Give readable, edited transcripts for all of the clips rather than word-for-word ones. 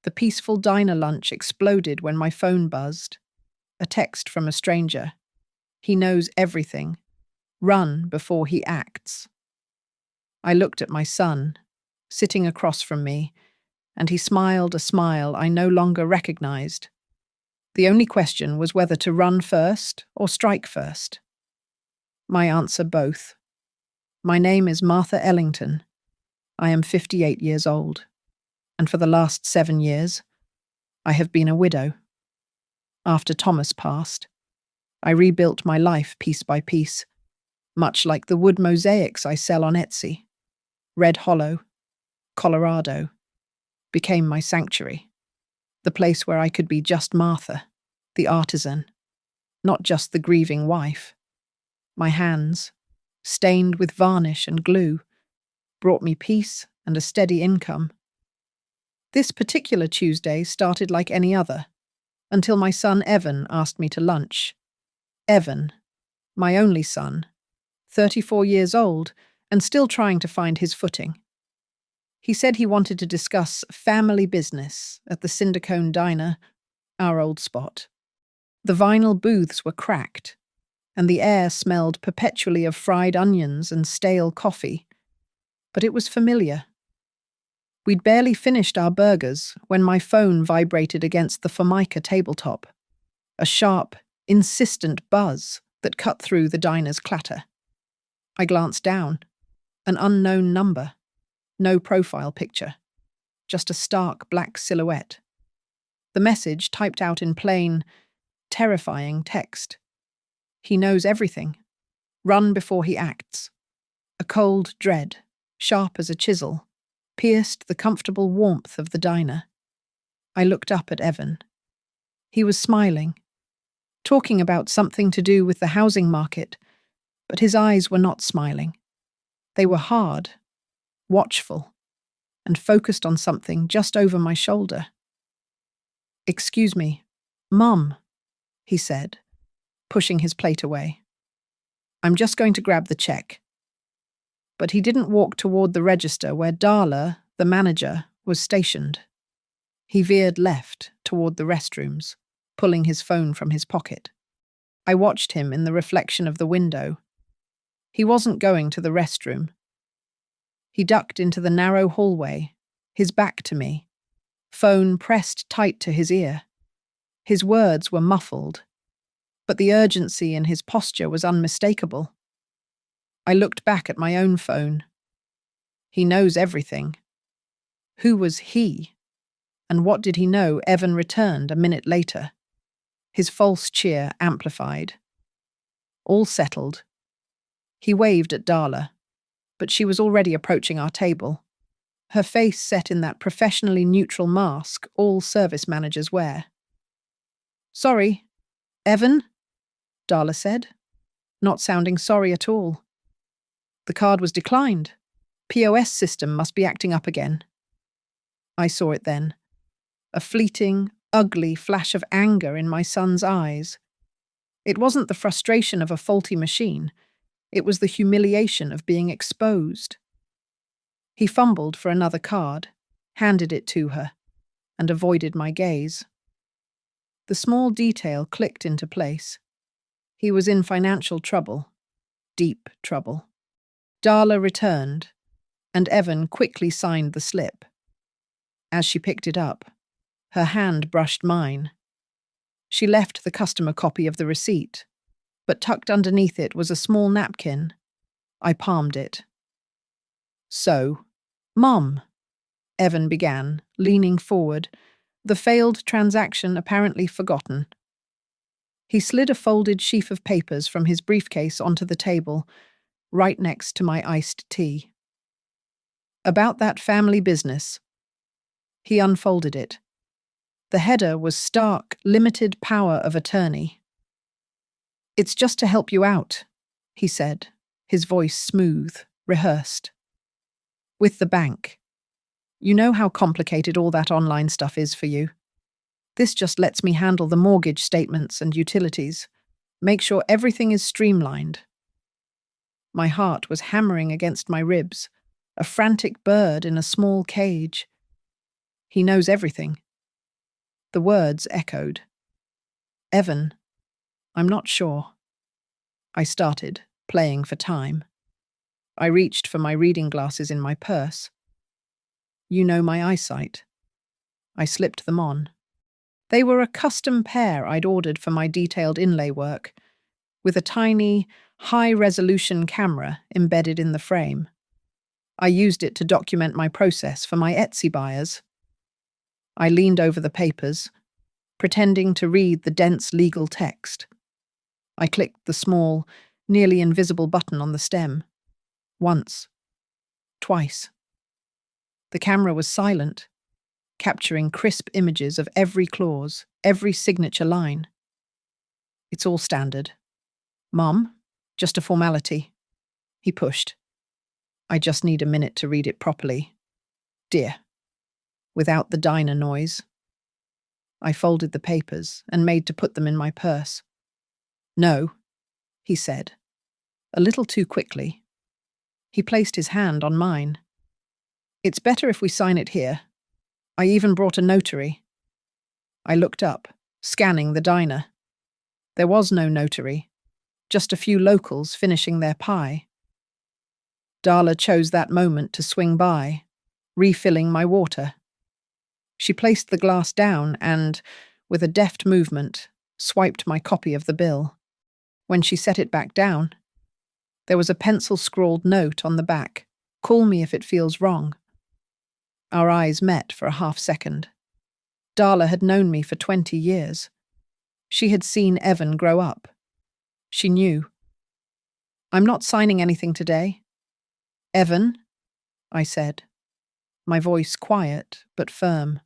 The peaceful diner lunch exploded when my phone buzzed. A text from a stranger. He knows everything. Run before he acts. I looked at my son, sitting across from me, and he smiled a smile I no longer recognized. The only question was whether to run first or strike first. My answer, both. My name is Martha Ellington. I am 58 years old, and for the last 7 years, I have been a widow. After Thomas passed, I rebuilt my life piece by piece, much like the wood mosaics I sell on Etsy. Red Hollow, Colorado, became my sanctuary, the place where I could be just Martha, the artisan, not just the grieving wife. My hands, stained with varnish and glue, brought me peace and a steady income. This particular Tuesday started like any other, until my son Evan asked me to lunch. Evan, my only son, 34 years old and still trying to find his footing. He said he wanted to discuss family business at the Cindercone Diner, our old spot. The vinyl booths were cracked, and the air smelled perpetually of fried onions and stale coffee. But it was familiar. We'd barely finished our burgers when my phone vibrated against the Formica tabletop, a sharp, insistent buzz that cut through the diner's clatter. I glanced down. An unknown number. No profile picture. Just a stark black silhouette. The message typed out in plain, terrifying text. He knows everything. Run before he acts. A cold dread, sharp as a chisel, pierced the comfortable warmth of the diner. I looked up at Evan. He was smiling, talking about something to do with the housing market, but his eyes were not smiling. They were hard, watchful, and focused on something just over my shoulder. "Excuse me, Mum," he said, pushing his plate away. "I'm just going to grab the check." But he didn't walk toward the register where Darla, the manager, was stationed. He veered left toward the restrooms, pulling his phone from his pocket. I watched him in the reflection of the window. He wasn't going to the restroom. He ducked into the narrow hallway, his back to me, phone pressed tight to his ear. His words were muffled, but the urgency in his posture was unmistakable. I looked back at my own phone. He knows everything. Who was he? And what did he know Evan returned a minute later? His false cheer amplified. All settled. He waved at Darla, but she was already approaching our table, her face set in that professionally neutral mask all service managers wear. "Sorry, Evan?" Darla said, not sounding sorry at all. "The card was declined. POS system must be acting up again." I saw it then. A fleeting, ugly flash of anger in my son's eyes. It wasn't the frustration of a faulty machine. It was the humiliation of being exposed. He fumbled for another card, handed it to her, and avoided my gaze. The small detail clicked into place. He was in financial trouble. Deep trouble. Darla returned, and Evan quickly signed the slip. As she picked it up, her hand brushed mine. She left the customer copy of the receipt, but tucked underneath it was a small napkin. I palmed it. "So, Mum," Evan began, leaning forward, the failed transaction apparently forgotten. He slid a folded sheaf of papers from his briefcase onto the table, right next to my iced tea. "About that family business." He unfolded it. The header was stark, limited power of attorney. "It's just to help you out," he said, his voice smooth, rehearsed. "With the bank. You know how complicated all that online stuff is for you. This just lets me handle the mortgage statements and utilities, make sure everything is streamlined." My heart was hammering against my ribs, a frantic bird in a small cage. He knows everything. The words echoed. Evan, I'm not sure. I started, playing for time. I reached for my reading glasses in my purse. You know my eyesight. I slipped them on. They were a custom pair I'd ordered for my detailed inlay work, with a tiny, high-resolution camera embedded in the frame. I used it to document my process for my Etsy buyers. I leaned over the papers, pretending to read the dense legal text. I clicked the small, nearly invisible button on the stem. Once. Twice. The camera was silent, capturing crisp images of every clause, every signature line. It's all standard. Mom, just a formality. He pushed. I just need a minute to read it properly. Dear. Without the diner noise. I folded the papers and made to put them in my purse. No, he said, a little too quickly. He placed his hand on mine. It's better if we sign it here. I even brought a notary. I looked up, scanning the diner. There was no notary, just a few locals finishing their pie. Darla chose that moment to swing by, refilling my water. She placed the glass down and, with a deft movement, swiped my copy of the bill. When she set it back down, there was a pencil-scrawled note on the back. Call me if it feels wrong. Our eyes met for a half-second. Darla had known me for 20 years. She had seen Evan grow up. She knew. I'm not signing anything today. Evan, I said, my voice quiet but firm.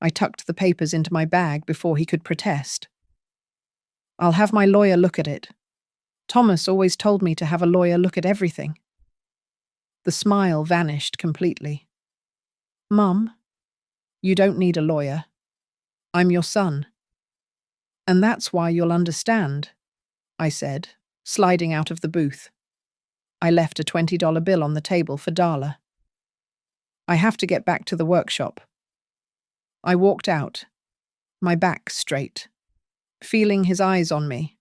I tucked the papers into my bag before he could protest. I'll have my lawyer look at it. Thomas always told me to have a lawyer look at everything. The smile vanished completely. Mum, you don't need a lawyer. I'm your son. And that's why you'll understand, I said, sliding out of the booth. I left a $20 bill on the table for Darla. I have to get back to the workshop. I walked out, my back straight, feeling his eyes on me.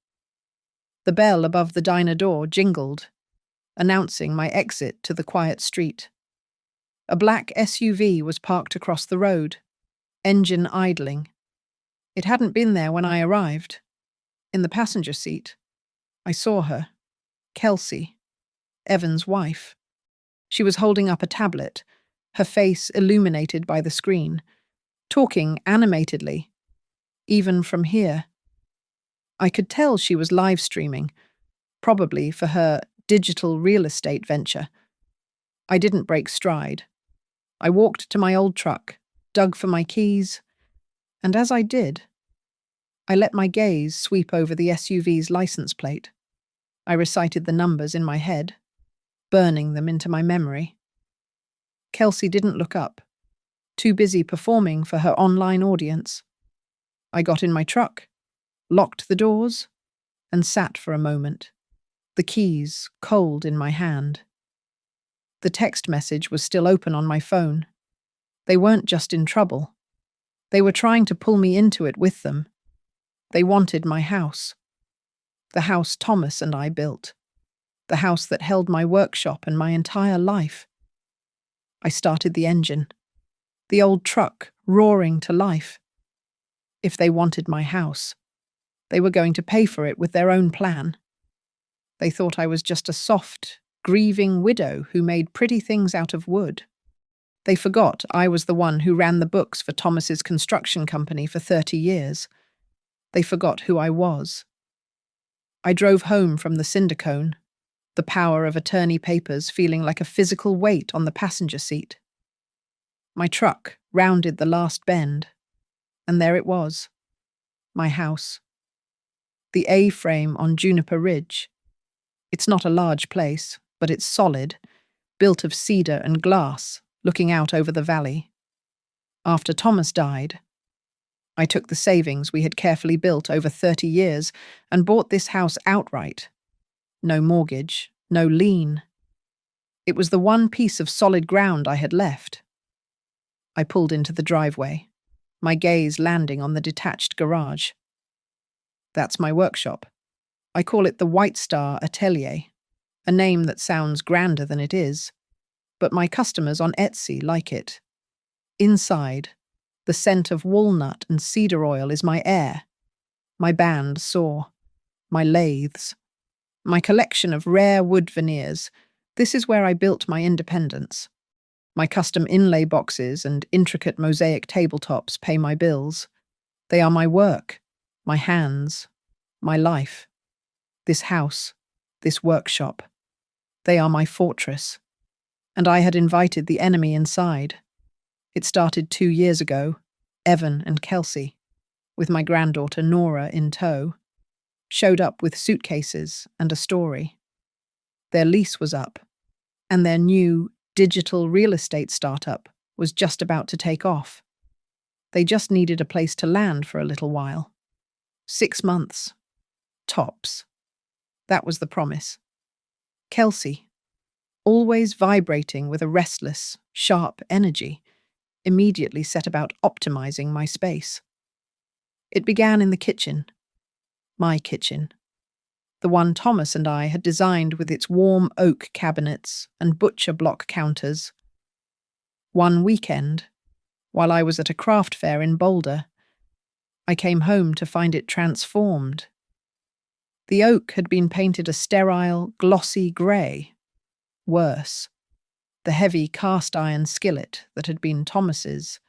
The bell above the diner door jingled, announcing my exit to the quiet street. A black SUV was parked across the road, engine idling. It hadn't been there when I arrived. In the passenger seat, I saw her, Kelsey, Evan's wife. She was holding up a tablet, her face illuminated by the screen, talking animatedly, even from here. I could tell she was live streaming, probably for her digital real estate venture. I didn't break stride. I walked to my old truck, dug for my keys, and as I did, I let my gaze sweep over the SUV's license plate. I recited the numbers in my head, burning them into my memory. Kelsey didn't look up, too busy performing for her online audience. I got in my truck, locked the doors, and sat for a moment, the keys cold in my hand. The text message was still open on my phone. They weren't just in trouble. They were trying to pull me into it with them. They wanted my house. The house Thomas and I built. The house that held my workshop and my entire life. I started the engine, the old truck roaring to life. If they wanted my house, they were going to pay for it with their own plan. They thought I was just a soft, grieving widow who made pretty things out of wood. They forgot I was the one who ran the books for Thomas's construction company for 30 years. They forgot who I was. I drove home from the Cindercone, the power of attorney papers feeling like a physical weight on the passenger seat. My truck rounded the last bend, and there it was, my house. The A-frame on Juniper Ridge. It's not a large place, but it's solid, built of cedar and glass, looking out over the valley. After Thomas died, I took the savings we had carefully built over 30 years and bought this house outright. No mortgage, no lien. It was the one piece of solid ground I had left. I pulled into the driveway. my gaze landing on the detached garage. That's my workshop. I call it the White Star Atelier, a name that sounds grander than it is, but my customers on Etsy like it. Inside, the scent of walnut and cedar oil is my air, my band saw, my lathes, my collection of rare wood veneers. This is where I built my independence. My custom inlay boxes and intricate mosaic tabletops pay my bills. They are my work, my hands, my life. This house, this workshop. They are my fortress. And I had invited the enemy inside. It started 2 years ago, Evan and Kelsey, with my granddaughter Nora in tow, showed up with suitcases and a story. Their lease was up, and their new digital real estate startup was just about to take off. They just needed a place to land for a little while. 6 months. Tops. That was the promise. Kelsey, always vibrating with a restless, sharp energy, immediately set about optimizing my space. It began in the kitchen. My kitchen. The one Thomas and I had designed with its warm oak cabinets and butcher block counters. One weekend, while I was at a craft fair in Boulder, I came home to find it transformed. The oak had been painted a sterile, glossy grey. Worse, the heavy cast-iron skillet that had been Thomas's,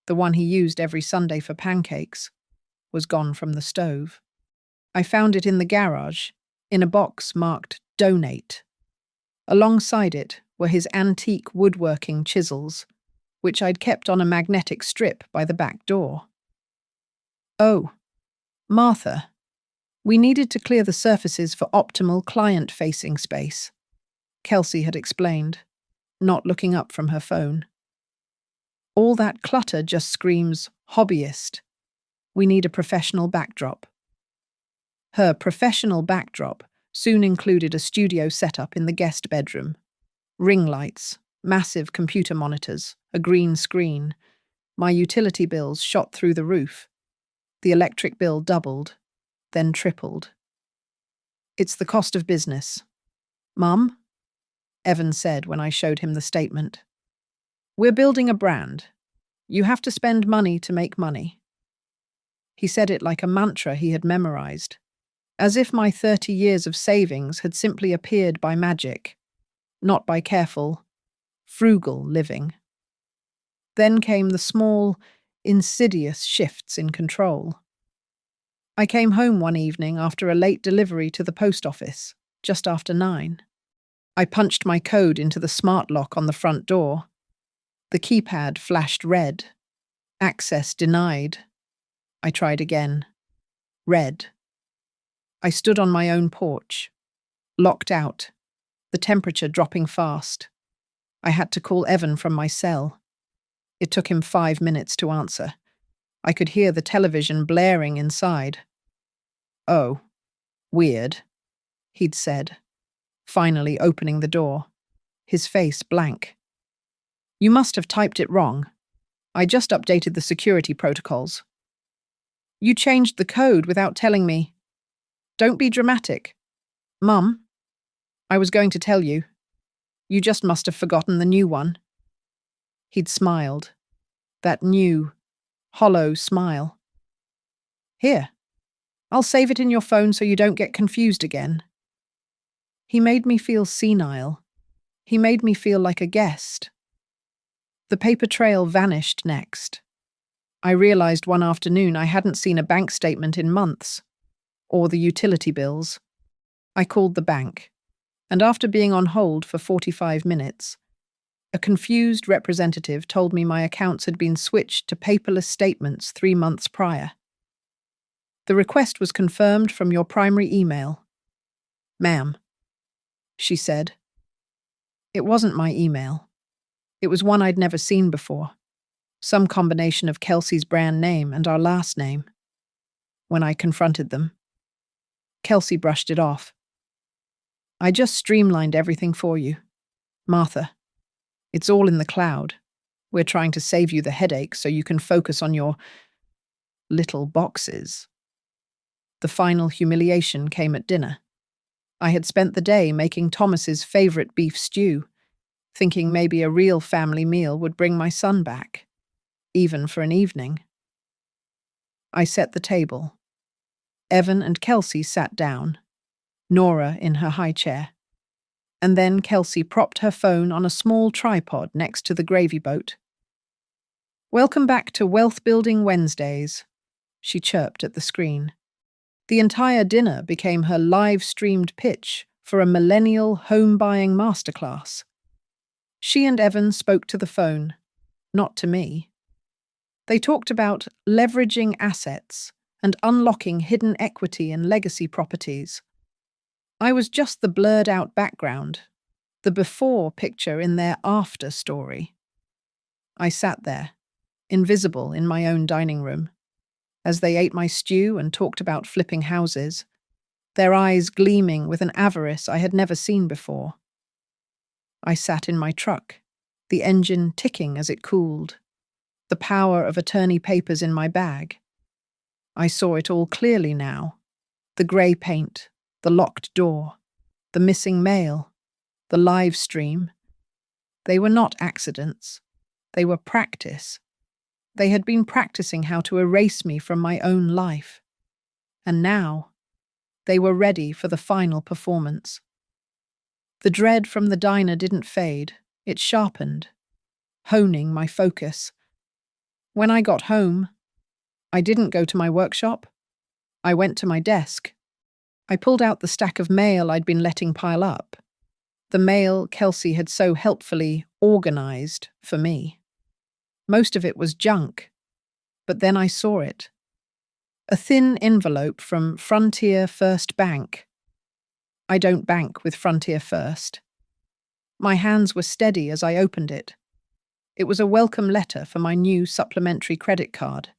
the one he used every Sunday for pancakes, was gone from the stove. I found it in the garage, in a box marked Donate. Alongside it were his antique woodworking chisels, which I'd kept on a magnetic strip by the back door. Oh, Martha, we needed to clear the surfaces for optimal client-facing space, Kelsey had explained, not looking up from her phone. All that clutter just screams hobbyist. We need a professional backdrop. Her professional backdrop soon included a studio setup in the guest bedroom, ring lights, massive computer monitors, a green screen. My utility bills shot through the roof. The electric bill doubled, then tripled. It's the cost of business. Mum? Evan said when I showed him the statement. We're building a brand. You have to spend money to make money. He said it like a mantra he had memorized, as if my 30 years of savings had simply appeared by magic, not by careful, frugal living. Then came the small, insidious shifts in control. I came home one evening after a late delivery to the post office, just after 9. I punched my code into the smart lock on the front door. The keypad flashed red. Access denied. I tried again. Red. I stood on my own porch, locked out, the temperature dropping fast. I had to call Evan from my cell. It took him 5 minutes to answer. I could hear the television blaring inside. Oh, weird, he'd said, finally opening the door, his face blank. You must have typed it wrong. I just updated the security protocols. You changed the code without telling me. Don't be dramatic. Mum, I was going to tell you. You just must have forgotten the new one. He'd smiled. That new, hollow smile. Here, I'll save it in your phone so you don't get confused again. He made me feel senile. He made me feel like a guest. The paper trail vanished next. I realized one afternoon I hadn't seen a bank statement in months, or the utility bills. I called the bank, and after being on hold for 45 minutes, a confused representative told me my accounts had been switched to paperless statements 3 months prior. The request was confirmed from your primary email. Ma'am, she said. It wasn't my email. It was one I'd never seen before. Some combination of Kelsey's brand name and our last name. When I confronted them, Kelsey brushed it off. I just streamlined everything for you. Martha, it's all in the cloud. We're trying to save you the headache so you can focus on your little boxes. The final humiliation came at dinner. I had spent the day making Thomas's favourite beef stew, thinking maybe a real family meal would bring my son back, even for an evening. I set the table. Evan and Kelsey sat down, Nora in her high chair. And then Kelsey propped her phone on a small tripod next to the gravy boat. "Welcome back to Wealth Building Wednesdays," she chirped at the screen. The entire dinner became her live-streamed pitch for a millennial home-buying masterclass. She and Evan spoke to the phone, not to me. They talked about leveraging assets and unlocking hidden equity in legacy properties. I was just the blurred-out background, the before picture in their after story. I sat there, invisible in my own dining room, as they ate my stew and talked about flipping houses, their eyes gleaming with an avarice I had never seen before. I sat in my truck, the engine ticking as it cooled, the power of attorney papers in my bag. I saw it all clearly now, the grey paint, the locked door, the missing mail, the live stream. They were not accidents. They were practice. They had been practicing how to erase me from my own life. And now, they were ready for the final performance. The dread from the diner didn't fade. It sharpened, honing my focus. When I got home, I didn't go to my workshop. I went to my desk. I pulled out the stack of mail I'd been letting pile up, the mail Kelsey had so helpfully organized for me. Most of it was junk, but then I saw it. A thin envelope from Frontier First Bank. I don't bank with Frontier First. My hands were steady as I opened it. It was a welcome letter for my new supplementary credit card,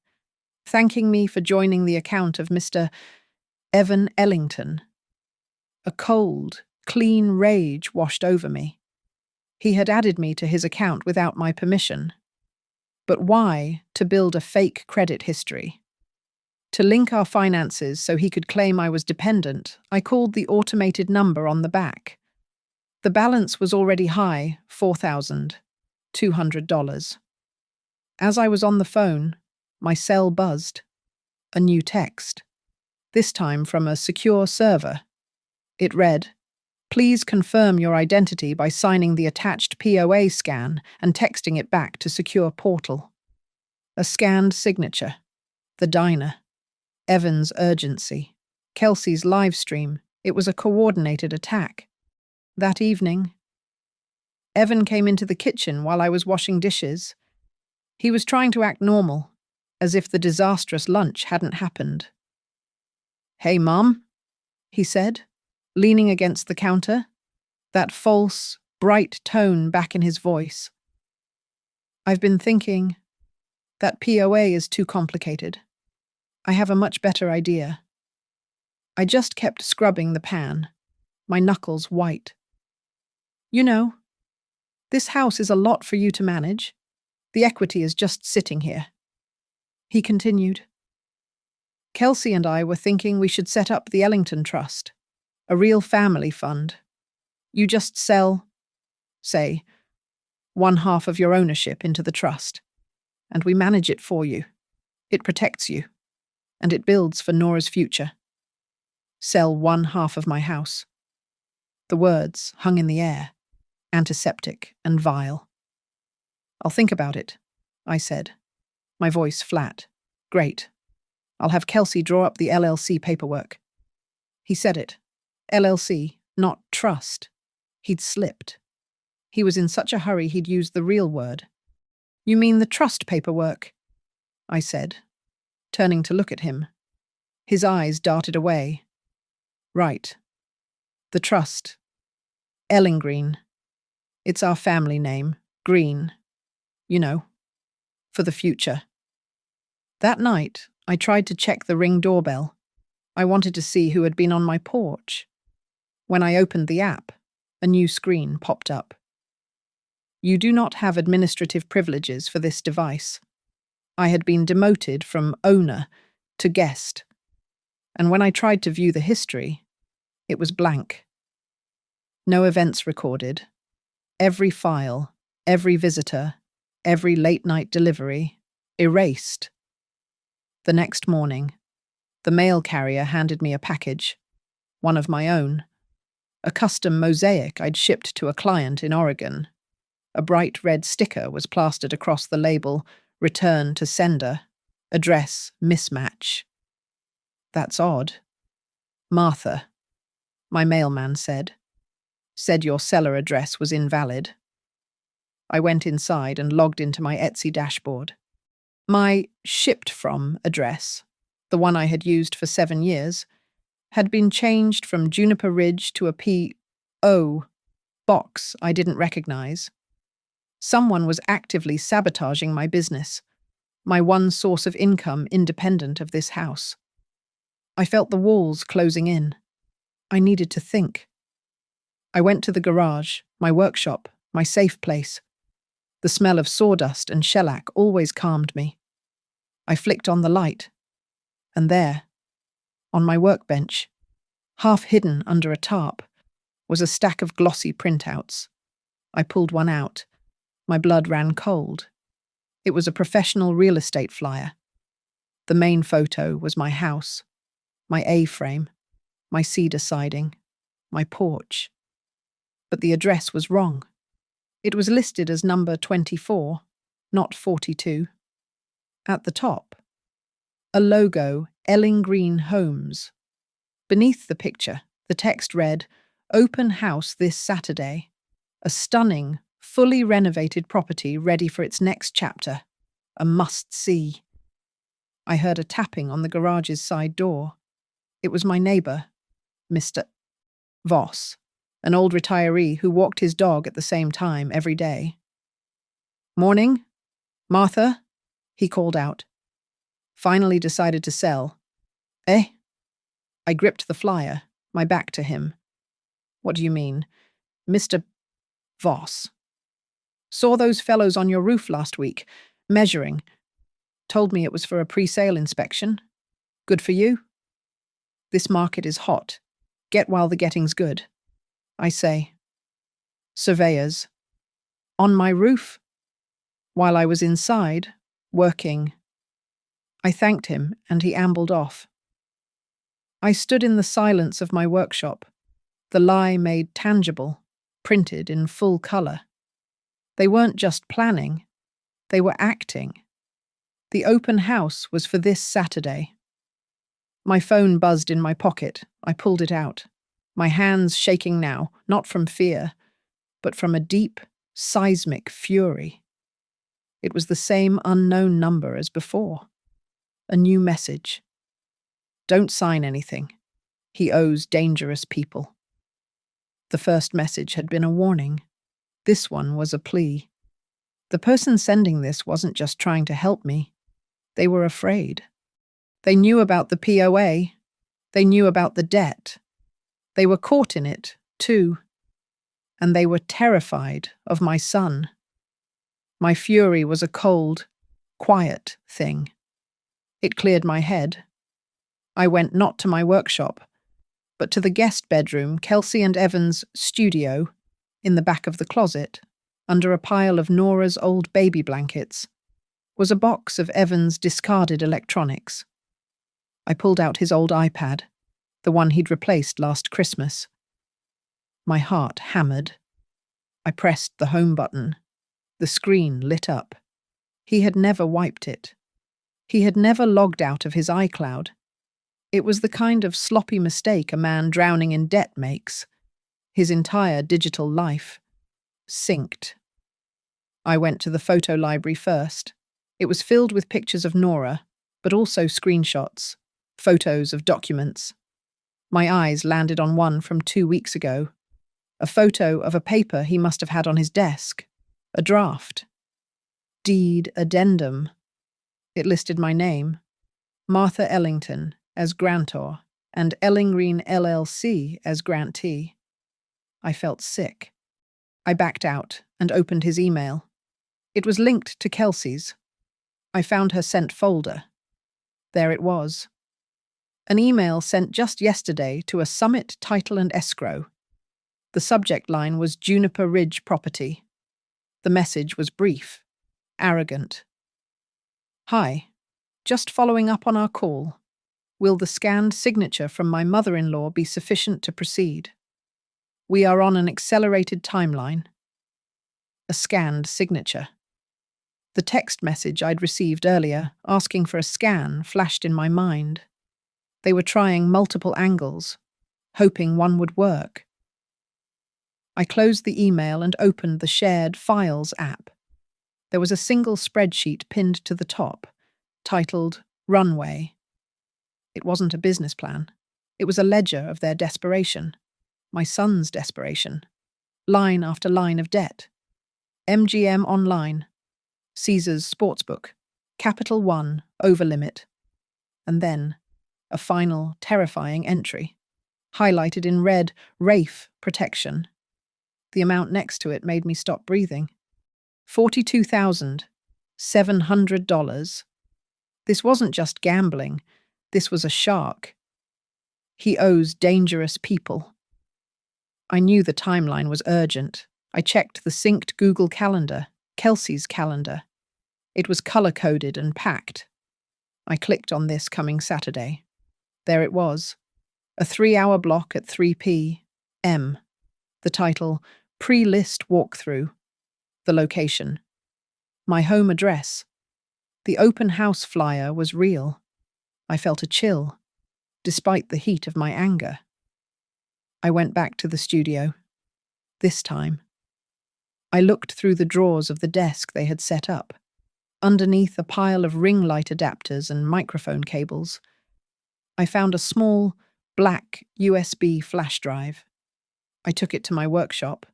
thanking me for joining the account of Mr. Evan Ellington. A cold, clean rage washed over me. He had added me to his account without my permission. But why to build a fake credit history? To link our finances so he could claim I was dependent, I called the automated number on the back. The balance was already high, $4,200. As I was on the phone, my cell buzzed. A new text. This time from a secure server. It read, "Please confirm your identity by signing the attached POA scan and texting it back to secure portal." A scanned signature. The diner. Evan's urgency. Kelsey's live stream. It was a coordinated attack. That evening, Evan came into the kitchen while I was washing dishes. He was trying to act normal, as if the disastrous lunch hadn't happened. "Hey, Mom," he said, leaning against the counter, that false, bright tone back in his voice. "I've been thinking, that POA is too complicated. I have a much better idea." I just kept scrubbing the pan, my knuckles white. "You know, this house is a lot for you to manage. The equity is just sitting here." He continued. "Kelsey and I were thinking we should set up the Ellington Trust, a real family fund. You just sell, say, one half of your ownership into the trust, and we manage it for you. It protects you, and it builds for Nora's future. Sell one half of my house." The words hung in the air, antiseptic and vile. "I'll think about it," I said, my voice flat. "Great. I'll have Kelsey draw up the LLC paperwork." He said it. LLC, not trust. He'd slipped. He was in such a hurry he'd used the real word. "You mean the trust paperwork?" I said, turning to look at him. His eyes darted away. "Right. The trust. Ellingreen. It's our family name, Green. You know, for the future." That night, I tried to check the Ring doorbell. I wanted to see who had been on my porch. When I opened the app, a new screen popped up. You do not have administrative privileges for this device. I had been demoted from owner to guest, and when I tried to view the history, it was blank. No events recorded. Every file, every visitor, every late-night delivery, erased. The next morning, the mail carrier handed me a package, one of my own, a custom mosaic I'd shipped to a client in Oregon. A bright red sticker was plastered across the label, "Return to sender," address mismatch. That's odd. Martha, my mailman said your seller address was invalid. I went inside and logged into my Etsy dashboard. My shipped from address, the one I had used for 7 years, had been changed from Juniper Ridge to a P.O. box I didn't recognize. Someone was actively sabotaging my business, my one source of income independent of this house. I felt the walls closing in. I needed to think. I went to the garage, my workshop, my safe place. The smell of sawdust and shellac always calmed me. I flicked on the light, and there, on my workbench, half hidden under a tarp, was a stack of glossy printouts. I pulled one out. My blood ran cold. It was a professional real estate flyer. The main photo was my house, my A-frame, my cedar siding, my porch. But the address was wrong. It was listed as number 24, not 42. At the top, a logo, Elling Green Homes. Beneath the picture, the text read, "Open house this Saturday." A stunning, fully renovated property ready for its next chapter. A must-see. I heard a tapping on the garage's side door. It was my neighbour, Mr. Voss, an old retiree who walked his dog at the same time every day. "Morning, Martha," he called out. "Finally decided to sell. Eh?" I gripped the flyer, my back to him. "What do you mean? Mr. Voss. Saw those fellows on your roof last week, measuring. Told me it was for a pre-sale inspection. Good for you? This market is hot. Get while the getting's good. I say. Surveyors. On my roof? While I was inside, working." I thanked him, and he ambled off. I stood in the silence of my workshop, the lie made tangible, printed in full colour. They weren't just planning, they were acting. The open house was for this Saturday. My phone buzzed in my pocket. I pulled it out, my hands shaking now, not from fear, but from a deep, seismic fury. It was the same unknown number as before. A new message. "Don't sign anything. He owes dangerous people." The first message had been a warning. This one was a plea. The person sending this wasn't just trying to help me. They were afraid. They knew about the POA. They knew about the debt. They were caught in it, too. And they were terrified of my son. My fury was a cold, quiet thing. It cleared my head. I went not to my workshop, but to the guest bedroom, Kelsey and Evan's studio, in the back of the closet, under a pile of Nora's old baby blankets, was a box of Evan's discarded electronics. I pulled out his old iPad, the one he'd replaced last Christmas. My heart hammered. I pressed the home button. The screen lit up. He had never wiped it. He had never logged out of his iCloud. It was the kind of sloppy mistake a man drowning in debt makes. His entire digital life. Synced. I went to the photo library first. It was filled with pictures of Nora, but also screenshots, photos of documents. My eyes landed on one from 2 weeks ago. A photo of a paper he must have had on his desk. A draft. Deed addendum. It listed my name, Martha Ellington, as grantor, and Elling Green LLC as grantee. I felt sick. I backed out and opened his email. It was linked to Kelsey's. I found her sent folder. There it was. An email sent just yesterday to a Summit Title and Escrow. The subject line was Juniper Ridge Property. The message was brief, arrogant. Hi, just following up on our call. Will the scanned signature from my mother-in-law be sufficient to proceed? We are on an accelerated timeline. A scanned signature. The text message I'd received earlier, asking for a scan, flashed in my mind. They were trying multiple angles, hoping one would work. I closed the email and opened the Shared Files app. There was a single spreadsheet pinned to the top, titled Runway. It wasn't a business plan. It was a ledger of their desperation. My son's desperation. Line after line of debt. MGM Online. Caesars Sportsbook. Capital One, over limit. And then, a final, terrifying entry. Highlighted in red, Rafe Protection. The amount next to it made me stop breathing. $42,700. This wasn't just gambling. This was a shark. He owes dangerous people. I knew the timeline was urgent. I checked the synced Google Calendar, Kelsey's calendar. It was color-coded and packed. I clicked on this coming Saturday. There it was. A 3-hour block at 3 p.m. The title, Pre-List Walkthrough. The location. My home address. The open house flyer was real. I felt a chill, despite the heat of my anger. I went back to the studio. This time. I looked through the drawers of the desk they had set up. Underneath a pile of ring light adapters and microphone cables, I found a small, black USB flash drive. I took it to my workshop,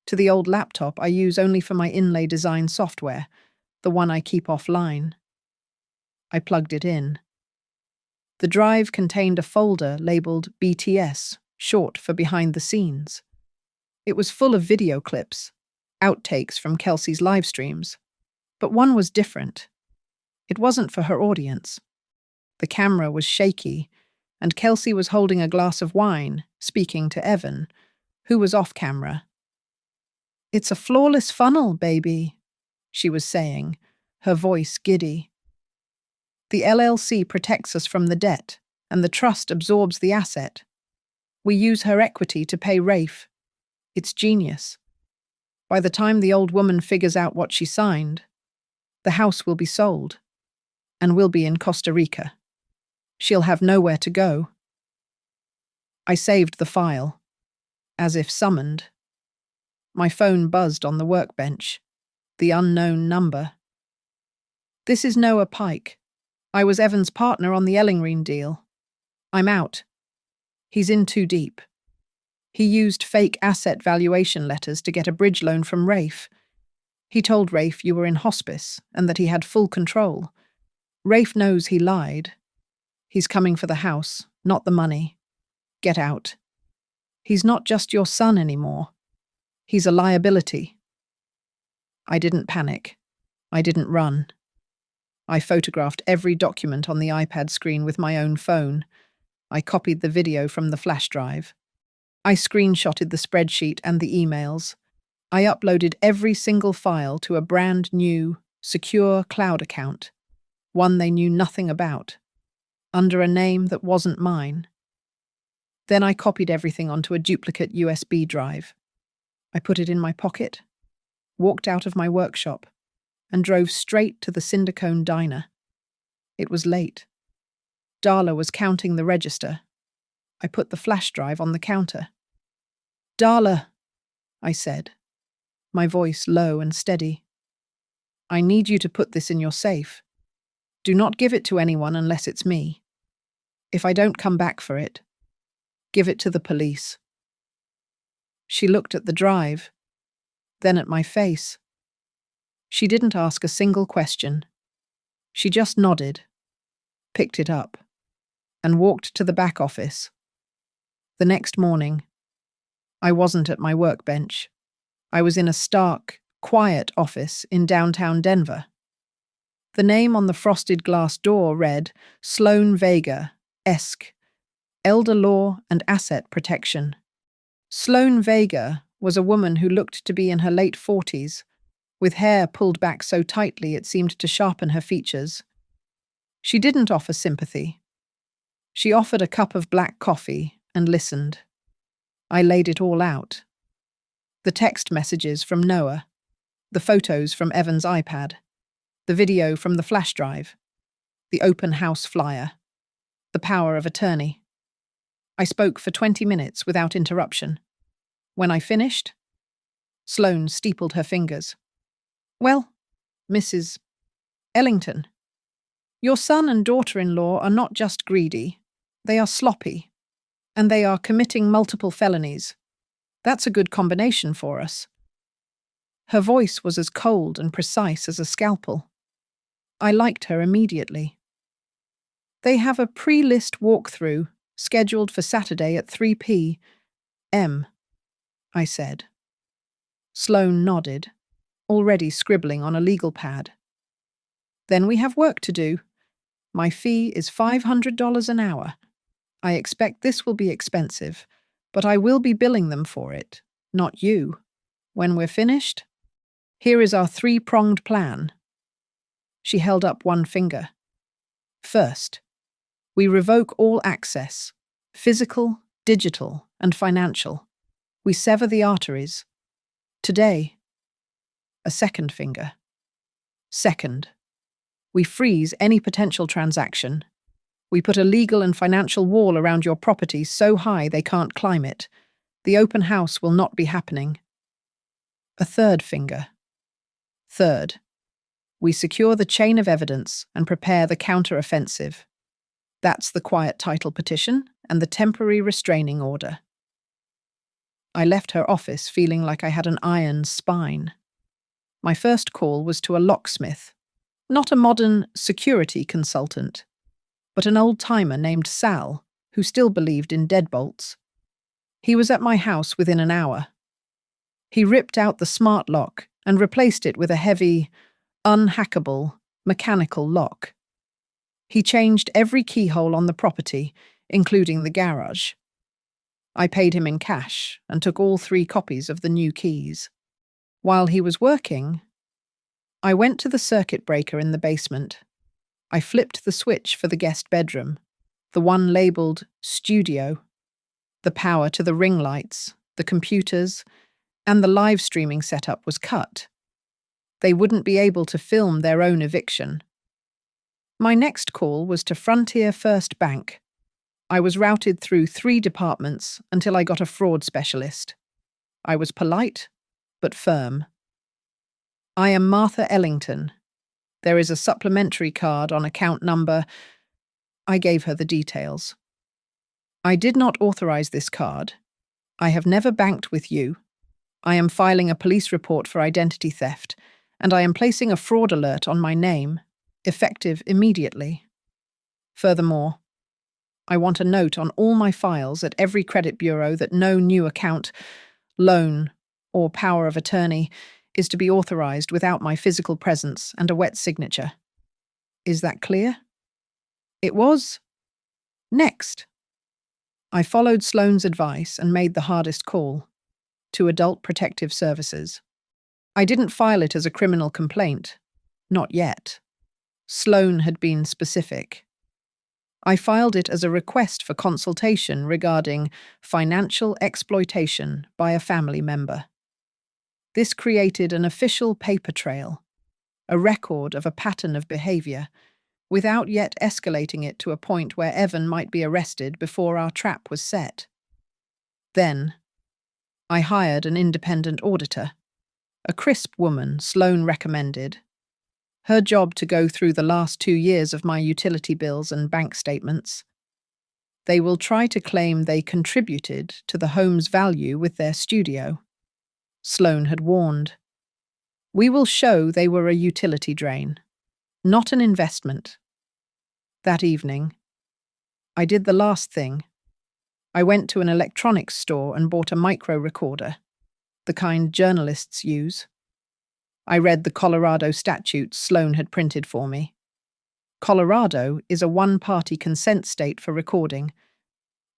to the old laptop I use only for my inlay design software, the one I keep offline. I plugged it in. The drive contained a folder labeled BTS, short for behind the scenes. It was full of video clips, outtakes from Kelsey's live streams. But one was different. It wasn't for her audience. The camera was shaky, and Kelsey was holding a glass of wine, speaking to Evan, who was off camera. "It's a flawless funnel, baby," she was saying, her voice giddy. "The LLC protects us from the debt, and the trust absorbs the asset. We use her equity to pay Rafe. It's genius. By the time the old woman figures out what she signed, the house will be sold, and we'll be in Costa Rica. She'll have nowhere to go." I saved the file, as if summoned. My phone buzzed on the workbench. The unknown number. "This is Noah Pike. I was Evan's partner on the Ellingreen deal. I'm out. He's in too deep. He used fake asset valuation letters to get a bridge loan from Rafe. He told Rafe you were in hospice and that he had full control. Rafe knows he lied. He's coming for the house, not the money. Get out. He's not just your son anymore. He's a liability." I didn't panic. I didn't run. I photographed every document on the iPad screen with my own phone. I copied the video from the flash drive. I screenshotted the spreadsheet and the emails. I uploaded every single file to a brand new, secure cloud account, one they knew nothing about, under a name that wasn't mine. Then I copied everything onto a duplicate USB drive. I put it in my pocket, walked out of my workshop, and drove straight to the Cindercone diner. It was late. Darla was counting the register. I put the flash drive on the counter. "Darla," I said, my voice low and steady. "I need you to put this in your safe. Do not give it to anyone unless it's me. If I don't come back for it, give it to the police." She looked at the drive, then at my face. She didn't ask a single question. She just nodded, picked it up, and walked to the back office. The next morning, I wasn't at my workbench. I was in a stark, quiet office in downtown Denver. The name on the frosted glass door read Sloan Vega, Esq, Elder Law and Asset Protection. Sloan Vega was a woman who looked to be in her late 40s, with hair pulled back so tightly it seemed to sharpen her features. She didn't offer sympathy. She offered a cup of black coffee and listened. I laid it all out. The text messages from Noah, the photos from Evan's iPad, the video from the flash drive, the open house flyer, the power of attorney. I spoke for 20 minutes without interruption. When I finished, Sloane steepled her fingers. Well, Mrs. Ellington, your son and daughter-in-law are not just greedy, they are sloppy, and they are committing multiple felonies. That's a good combination for us. Her voice was as cold and precise as a scalpel. I liked her immediately. They have a pre-list walkthrough scheduled for Saturday at 3 p.m., I said. Sloane nodded, already scribbling on a legal pad. Then we have work to do. My fee is $500 an hour. I expect this will be expensive, but I will be billing them for it, not you. When we're finished, here is our three-pronged plan. She held up one finger. First, we revoke all access, physical, digital, and financial. We sever the arteries. Today, a second finger. Second, we freeze any potential transaction. We put a legal and financial wall around your property so high they can't climb it. The open house will not be happening. A third finger. Third, we secure the chain of evidence and prepare the counter-offensive. That's the quiet title petition and the temporary restraining order. I left her office feeling like I had an iron spine. My first call was to a locksmith, not a modern security consultant, but an old-timer named Sal, who still believed in deadbolts. He was at my house within an hour. He ripped out the smart lock and replaced it with a heavy, unhackable, mechanical lock. He changed every keyhole on the property, including the garage. I paid him in cash and took all 3 copies of the new keys. While he was working, I went to the circuit breaker in the basement. I flipped the switch for the guest bedroom, the one labeled Studio. The power to the ring lights, the computers, and the live streaming setup was cut. They wouldn't be able to film their own eviction. My next call was to Frontier First Bank. I was routed through 3 departments until I got a fraud specialist. I was polite, but firm. I am Martha Ellington. There is a supplementary card on account number. I gave her the details. I did not authorize this card. I have never banked with you. I am filing a police report for identity theft, and I am placing a fraud alert on my name, effective immediately. Furthermore, I want a note on all my files at every credit bureau that no new account, loan, or power of attorney is to be authorized without my physical presence and a wet signature. Is that clear? It was. Next. I followed Sloane's advice and made the hardest call, to Adult Protective Services. I didn't file it as a criminal complaint. Not yet. Sloane had been specific. I filed it as a request for consultation regarding financial exploitation by a family member. This created an official paper trail, a record of a pattern of behavior, without yet escalating it to a point where Evan might be arrested before our trap was set. Then, I hired an independent auditor, a crisp woman Sloane recommended. Her job to go through the last 2 years of my utility bills and bank statements. They will try to claim they contributed to the home's value with their studio. Sloane had warned. We will show they were a utility drain, not an investment. That evening, I did the last thing. I went to an electronics store and bought a micro recorder. the kind journalists use. I read the Colorado statutes Sloan had printed for me. Colorado is a one-party consent state for recording,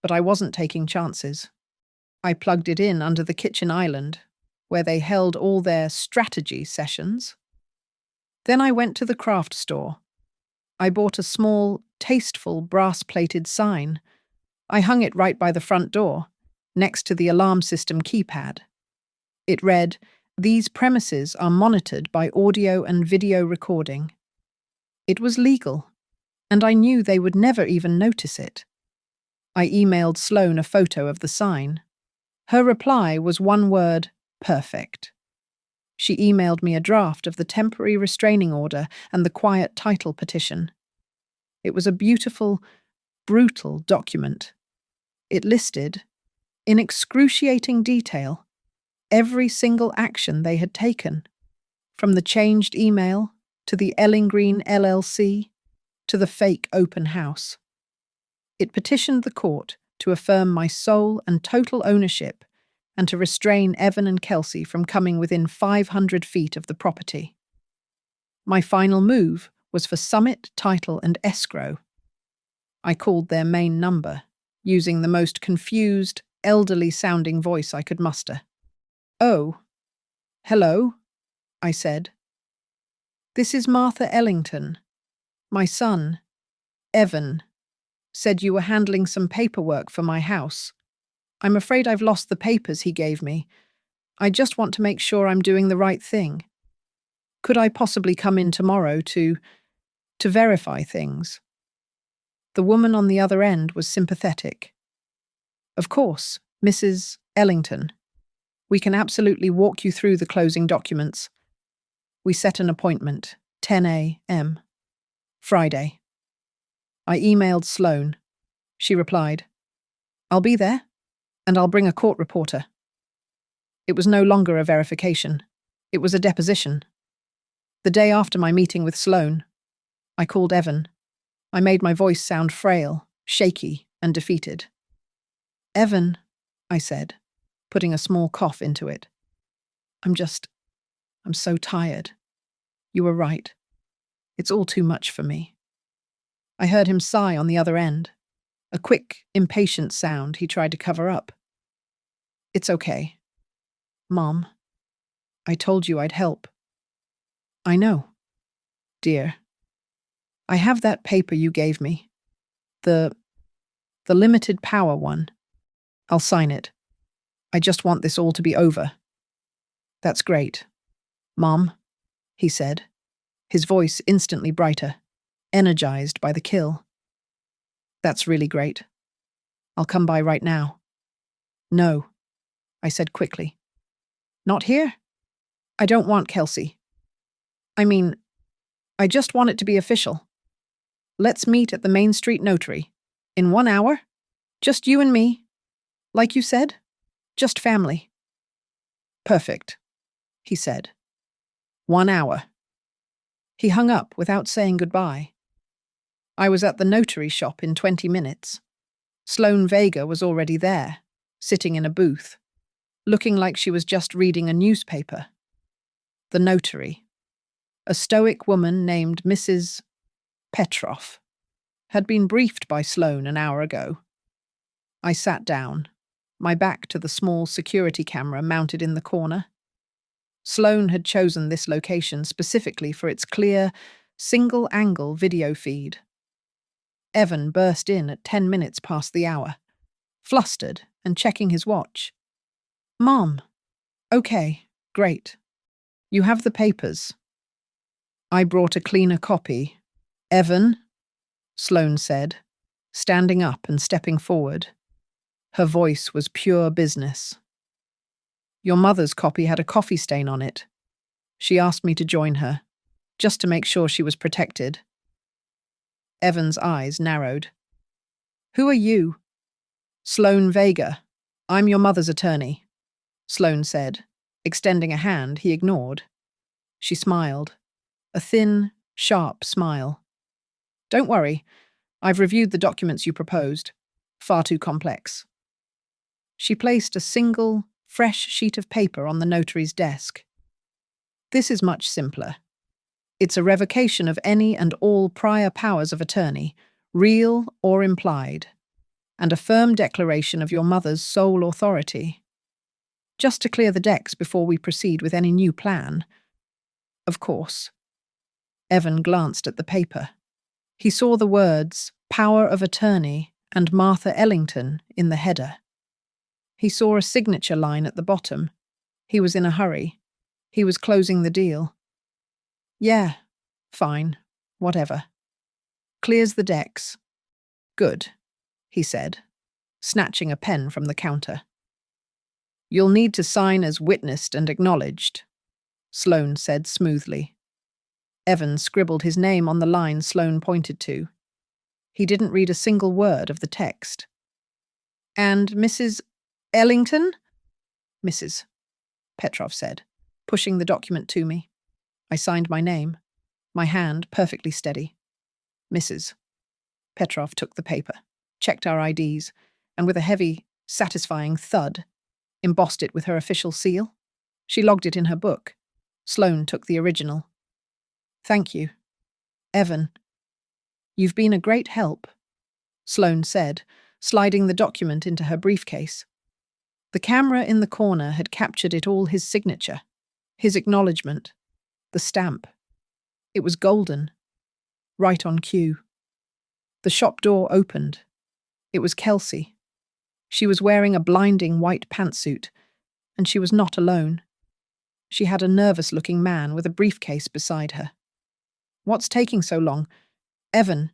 but I wasn't taking chances. I plugged it in under the kitchen island, where they held all their strategy sessions. Then I went to the craft store. I bought a small, tasteful brass-plated sign. I hung it right by the front door, next to the alarm system keypad. It read, "These premises are monitored by audio and video recording." It was legal, and I knew they would never even notice it. I emailed Sloan a photo of the sign. Her reply was one word, perfect. She emailed me a draft of the temporary restraining order and the quiet title petition. It was a beautiful, brutal document. It listed, in excruciating detail, every single action they had taken, from the changed email to the Elling-Green LLC to the fake open house. It petitioned the court to affirm my sole and total ownership and to restrain Evan and Kelsey from coming within 500 feet of the property. My final move was for Summit, Title, and Escrow. I called their main number, using the most confused, elderly-sounding voice I could muster. "Oh, hello," I said. "This is Martha Ellington. My son, Evan, said you were handling some paperwork for my house. I'm afraid I've lost the papers he gave me. I just want to make sure I'm doing the right thing. Could I possibly come in tomorrow to verify things?" The woman on the other end was sympathetic. "Of course, Mrs. Ellington. We can absolutely walk you through the closing documents." We set an appointment, 10 a.m. Friday. I emailed Sloan. She replied, "I'll be there, and I'll bring a court reporter." It was no longer a verification. It was a deposition. The day after my meeting with Sloan, I called Evan. I made my voice sound frail, shaky, and defeated. "Evan," I said, putting a small cough into it. I'm so tired. You were right. It's all too much for me." I heard him sigh on the other end, a quick, impatient sound he tried to cover up. "It's okay. Mom, I told you I'd help." "I know, dear. I have that paper you gave me. The limited power one. I'll sign it. I just want this all to be over." "That's great. Mom," he said, his voice instantly brighter, energized by the kill. "That's really great. I'll come by right now." "No," I said quickly. "Not here? I don't want Kelsey. I just want it to be official. Let's meet at the Main Street Notary. In 1 hour? Just you and me. Like you said, just family." "Perfect," he said. 1 hour. He hung up without saying goodbye. I was at the notary shop in 20 minutes. Sloan Vega was already there, sitting in a booth, looking like she was just reading a newspaper. The notary, a stoic woman named Mrs. Petroff, had been briefed by Sloan an hour ago. I sat down, my back to the small security camera mounted in the corner. Sloan had chosen this location specifically for its clear, single-angle video feed. Evan burst in at 10 minutes past the hour, flustered and checking his watch. "Mom, okay, great. You have the papers." "I brought a cleaner copy." "Evan," Sloan said, standing up and stepping forward. Her voice was pure business. "Your mother's copy had a coffee stain on it. She asked me to join her, just to make sure she was protected." Evan's eyes narrowed. "Who are you?" "Sloan Vega. I'm your mother's attorney," Sloan said, extending a hand he ignored. She smiled, a thin, sharp smile. "Don't worry, I've reviewed the documents you proposed. Far too complex." She placed a single, fresh sheet of paper on the notary's desk. This is much simpler. It's a revocation of any and all prior powers of attorney, real or implied, and a firm declaration of your mother's sole authority. Just to clear the decks before we proceed with any new plan. Of course. Evan glanced at the paper. He saw the words, Power of Attorney and Martha Ellington in the header. He saw a signature line at the bottom. He was in a hurry. He was closing the deal. Yeah, fine, whatever. Clears the decks. Good, he said, snatching a pen from the counter. You'll need to sign as witnessed and acknowledged, Sloane said smoothly. Evan scribbled his name on the line Sloane pointed to. He didn't read a single word of the text. And Mrs. Ellington? Mrs., Petrov said, pushing the document to me. I signed my name, my hand perfectly steady. Mrs. Petrov took the paper, checked our IDs, and with a heavy, satisfying thud, embossed it with her official seal. She logged it in her book. Sloane took the original. Thank you. Evan, you've been a great help, Sloane said, sliding the document into her briefcase. The camera in the corner had captured it all, his signature, his acknowledgement, the stamp. It was golden, right on cue. The shop door opened. It was Kelsey. She was wearing a blinding white pantsuit, and she was not alone. She had a nervous-looking man with a briefcase beside her. What's taking so long? Evan,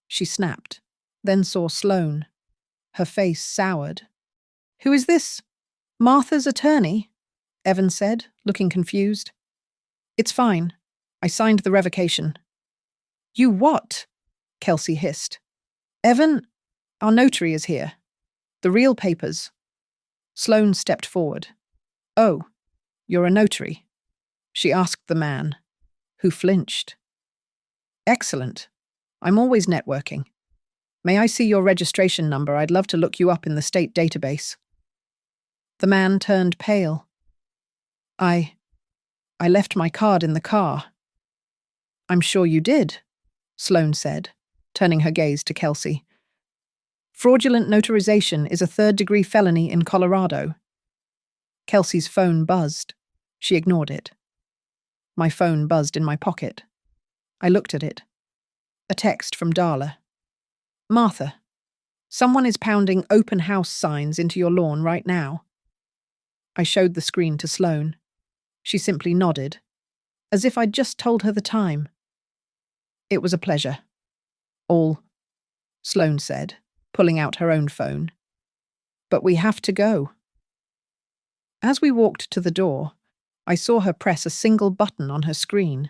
she snapped, then saw Sloane. Her face soured. Who is this? Martha's attorney? Evan said, looking confused. It's fine. I signed the revocation. You what? Kelsey hissed. Evan, our notary is here. The real papers. Sloane stepped forward. Oh, you're a notary? She asked the man, who flinched. Excellent. I'm always networking. May I see your registration number? I'd love to look you up in the state database. The man turned pale. I left my card in the car. I'm sure you did, Sloane said, turning her gaze to Kelsey. Fraudulent notarization is a third-degree felony in Colorado. Kelsey's phone buzzed. She ignored it. My phone buzzed in my pocket. I looked at it. A text from Darla. Martha, someone is pounding open house signs into your lawn right now. I showed the screen to Sloane. She simply nodded, as if I'd just told her the time. It was a pleasure. All, Sloane said, pulling out her own phone. But we have to go. As we walked to the door, I saw her press a single button on her screen.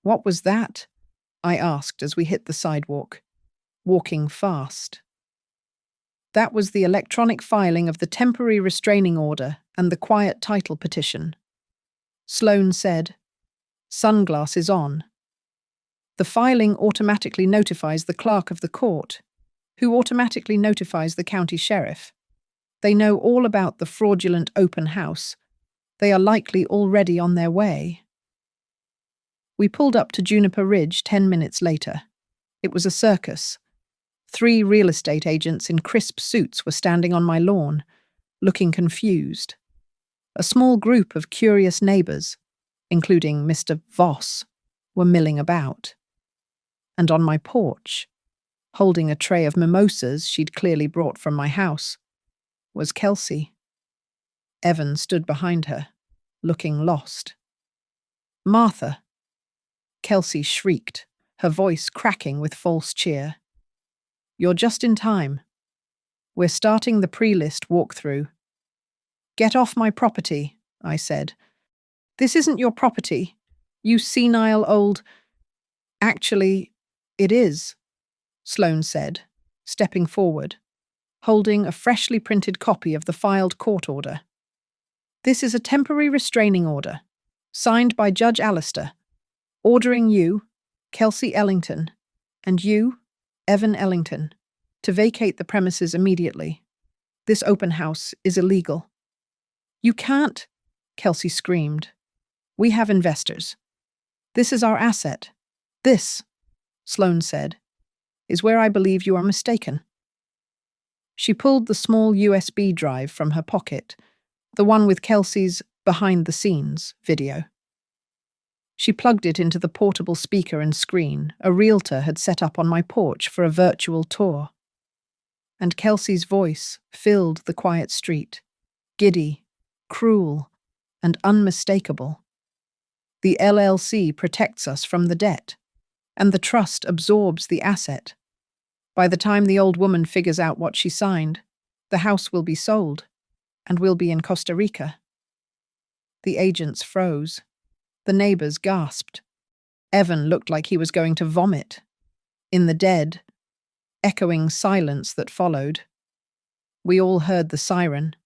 What was that? I asked as we hit the sidewalk, walking fast. That was the electronic filing of the temporary restraining order and the quiet title petition. Sloane said, Sunglasses on. The filing automatically notifies the clerk of the court, who automatically notifies the county sheriff. They know all about the fraudulent open house. They are likely already on their way. We pulled up to Juniper Ridge 10 minutes later. It was a circus. 3 real estate agents in crisp suits were standing on my lawn, looking confused. A small group of curious neighbours, including Mr. Voss, were milling about. And on my porch, holding a tray of mimosas she'd clearly brought from my house, was Kelsey. Evan stood behind her, looking lost. Martha! Kelsey shrieked, her voice cracking with false cheer. You're just in time. We're starting the pre-list walkthrough. Get off my property, I said. This isn't your property, you senile old... Actually, it is, Sloane said, stepping forward, holding a freshly printed copy of the filed court order. This is a temporary restraining order, signed by Judge Allister, ordering you, Kelsey Ellington, and you, Evan Ellington, to vacate the premises immediately. This open house is illegal. You can't, Kelsey screamed. We have investors. This is our asset. This, Sloane said, is where I believe you are mistaken. She pulled the small USB drive from her pocket, the one with Kelsey's behind-the-scenes video. She plugged it into the portable speaker and screen a realtor had set up on my porch for a virtual tour. And Kelsey's voice filled the quiet street, giddy, cruel, and unmistakable. The LLC protects us from the debt, and the trust absorbs the asset. By the time the old woman figures out what she signed, the house will be sold, and we'll be in Costa Rica. The agents froze. The neighbors gasped. Evan looked like he was going to vomit. In the dead, echoing silence that followed, we all heard the siren,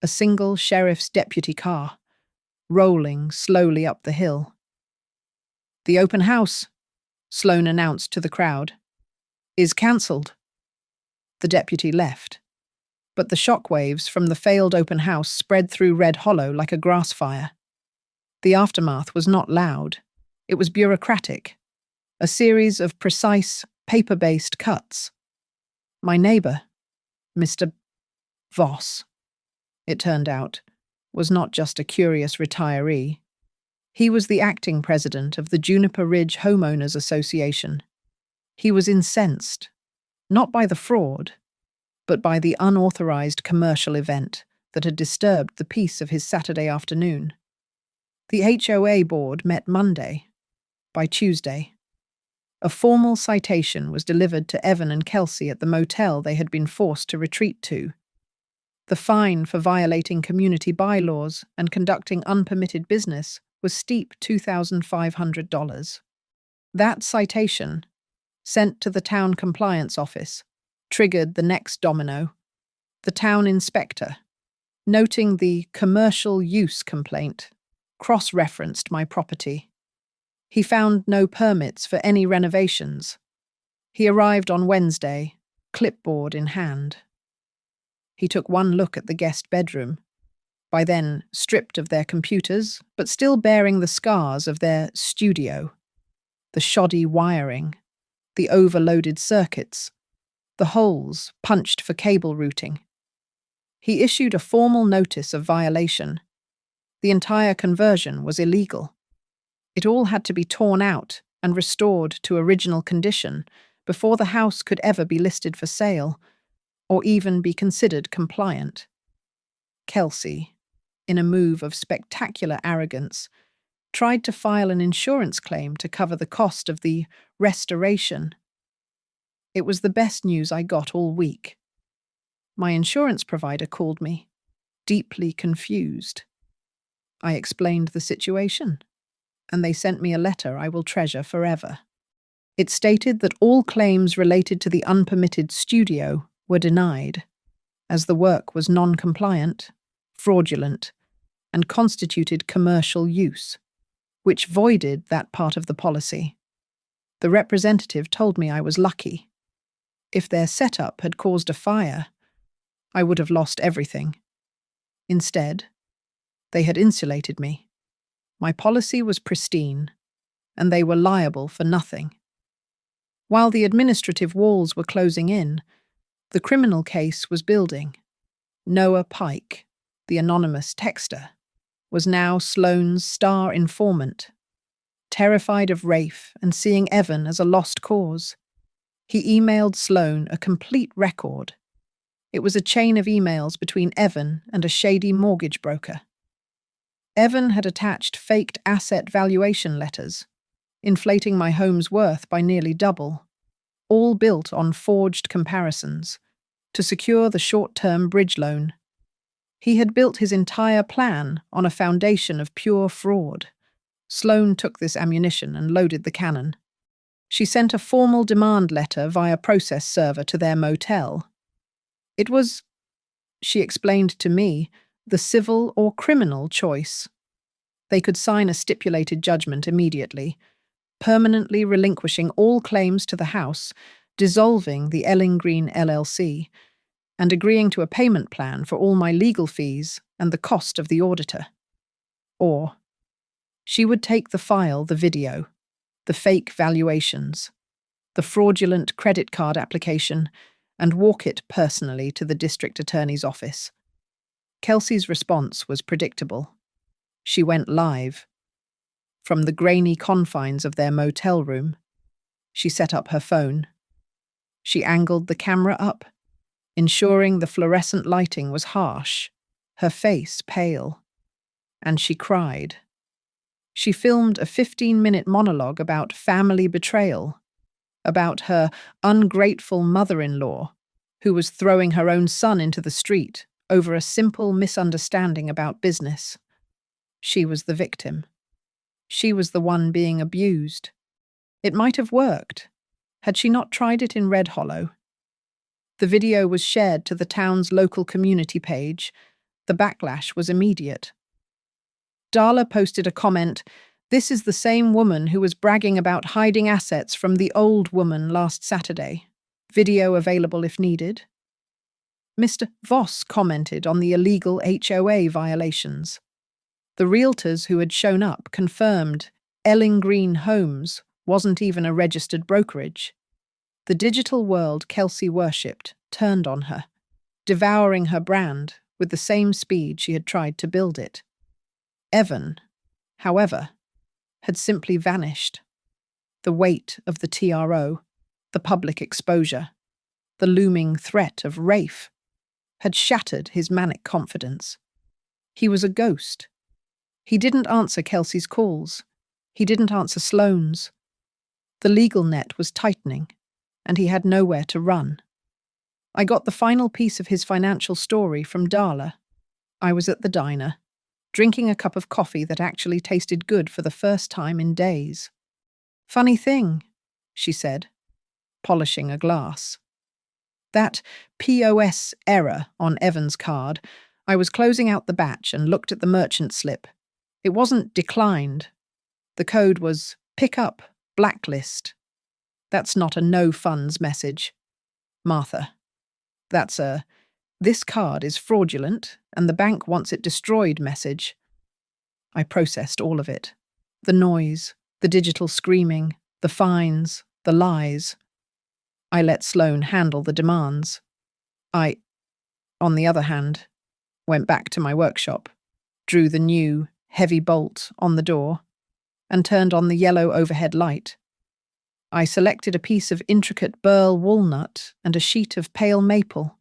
a single sheriff's deputy car, rolling slowly up the hill. The open house, Sloane announced to the crowd, is cancelled. The deputy left, but the shockwaves from the failed open house spread through Red Hollow like a grass fire. The aftermath was not loud. It was bureaucratic, a series of precise, paper-based cuts. My neighbor, Mr. Voss, it turned out, was not just a curious retiree. He was the acting president of the Juniper Ridge Homeowners Association. He was incensed, not by the fraud, but by the unauthorized commercial event that had disturbed the peace of his Saturday afternoon. The HOA board met Monday. By Tuesday, a formal citation was delivered to Evan and Kelsey at the motel they had been forced to retreat to. The fine for violating community bylaws and conducting unpermitted business was steep $2,500. That citation, sent to the town compliance office, triggered the next domino. The town inspector, noting the commercial use complaint, cross-referenced my property. He found no permits for any renovations. He arrived on Wednesday, clipboard in hand. He took one look at the guest bedroom, by then stripped of their computers, but still bearing the scars of their studio, the shoddy wiring, the overloaded circuits, the holes punched for cable routing. He issued a formal notice of violation. The entire conversion was illegal. It all had to be torn out and restored to original condition before the house could ever be listed for sale, or even be considered compliant. Kelsey, in a move of spectacular arrogance, tried to file an insurance claim to cover the cost of the restoration. It was the best news I got all week. My insurance provider called me, deeply confused. I explained the situation, and they sent me a letter I will treasure forever. It stated that all claims related to the unpermitted studio were denied, as the work was non-compliant, fraudulent, and constituted commercial use, which voided that part of the policy. The representative told me I was lucky. If their setup had caused a fire, I would have lost everything. Instead, they had insulated me. My policy was pristine, and they were liable for nothing. While the administrative walls were closing in, the criminal case was building. Noah Pike, the anonymous texter, was now Sloane's star informant. Terrified of Rafe and seeing Evan as a lost cause, he emailed Sloane a complete record. It was a chain of emails between Evan and a shady mortgage broker. Evan had attached faked asset valuation letters, inflating my home's worth by nearly double, all built on forged comparisons, to secure the short-term bridge loan. He had built his entire plan on a foundation of pure fraud. Sloane took this ammunition and loaded the cannon. She sent a formal demand letter via process server to their motel. It was, she explained to me, the civil or criminal choice. They could sign a stipulated judgment immediately, permanently relinquishing all claims to the house, dissolving the Elling Green LLC, and agreeing to a payment plan for all my legal fees and the cost of the auditor. Or she would take the file, the video, the fake valuations, the fraudulent credit card application, and walk it personally to the district attorney's office. Kelsey's response was predictable. She went live. From the grainy confines of their motel room, she set up her phone. She angled the camera up, ensuring the fluorescent lighting was harsh, her face pale, and she cried. She filmed a 15-minute monologue about family betrayal, about her ungrateful mother-in-law, who was throwing her own son into the street over a simple misunderstanding about business. She was the victim. She was the one being abused. It might have worked, had she not tried it in Red Hollow. The video was shared to the town's local community page. The backlash was immediate. Darla posted a comment, "This is the same woman who was bragging about hiding assets from the old woman last Saturday. Video available if needed." Mr. Voss commented on the illegal HOA violations. The realtors who had shown up confirmed Elling Green Homes wasn't even a registered brokerage. The digital world Kelsey worshipped turned on her, devouring her brand with the same speed she had tried to build it. Evan, however, had simply vanished. The weight of the TRO, the public exposure, the looming threat of Rafe had shattered his manic confidence. He was a ghost. He didn't answer Kelsey's calls. He didn't answer Sloane's. The legal net was tightening, and he had nowhere to run. I got the final piece of his financial story from Darla. I was at the diner, drinking a cup of coffee that actually tasted good for the first time in days. "Funny thing," she said, polishing a glass. "That POS error on Evan's card, I was closing out the batch and looked at the merchant slip. It wasn't declined. The code was pick up, blacklist. That's not a no funds message. Martha, that's a this card is fraudulent and the bank wants it destroyed message." I processed all of it. The noise, the digital screaming, the fines, the lies. I let Sloane handle the demands. I, on the other hand, went back to my workshop, drew the new, heavy bolt on the door, and turned on the yellow overhead light. I selected a piece of intricate burl walnut and a sheet of pale maple.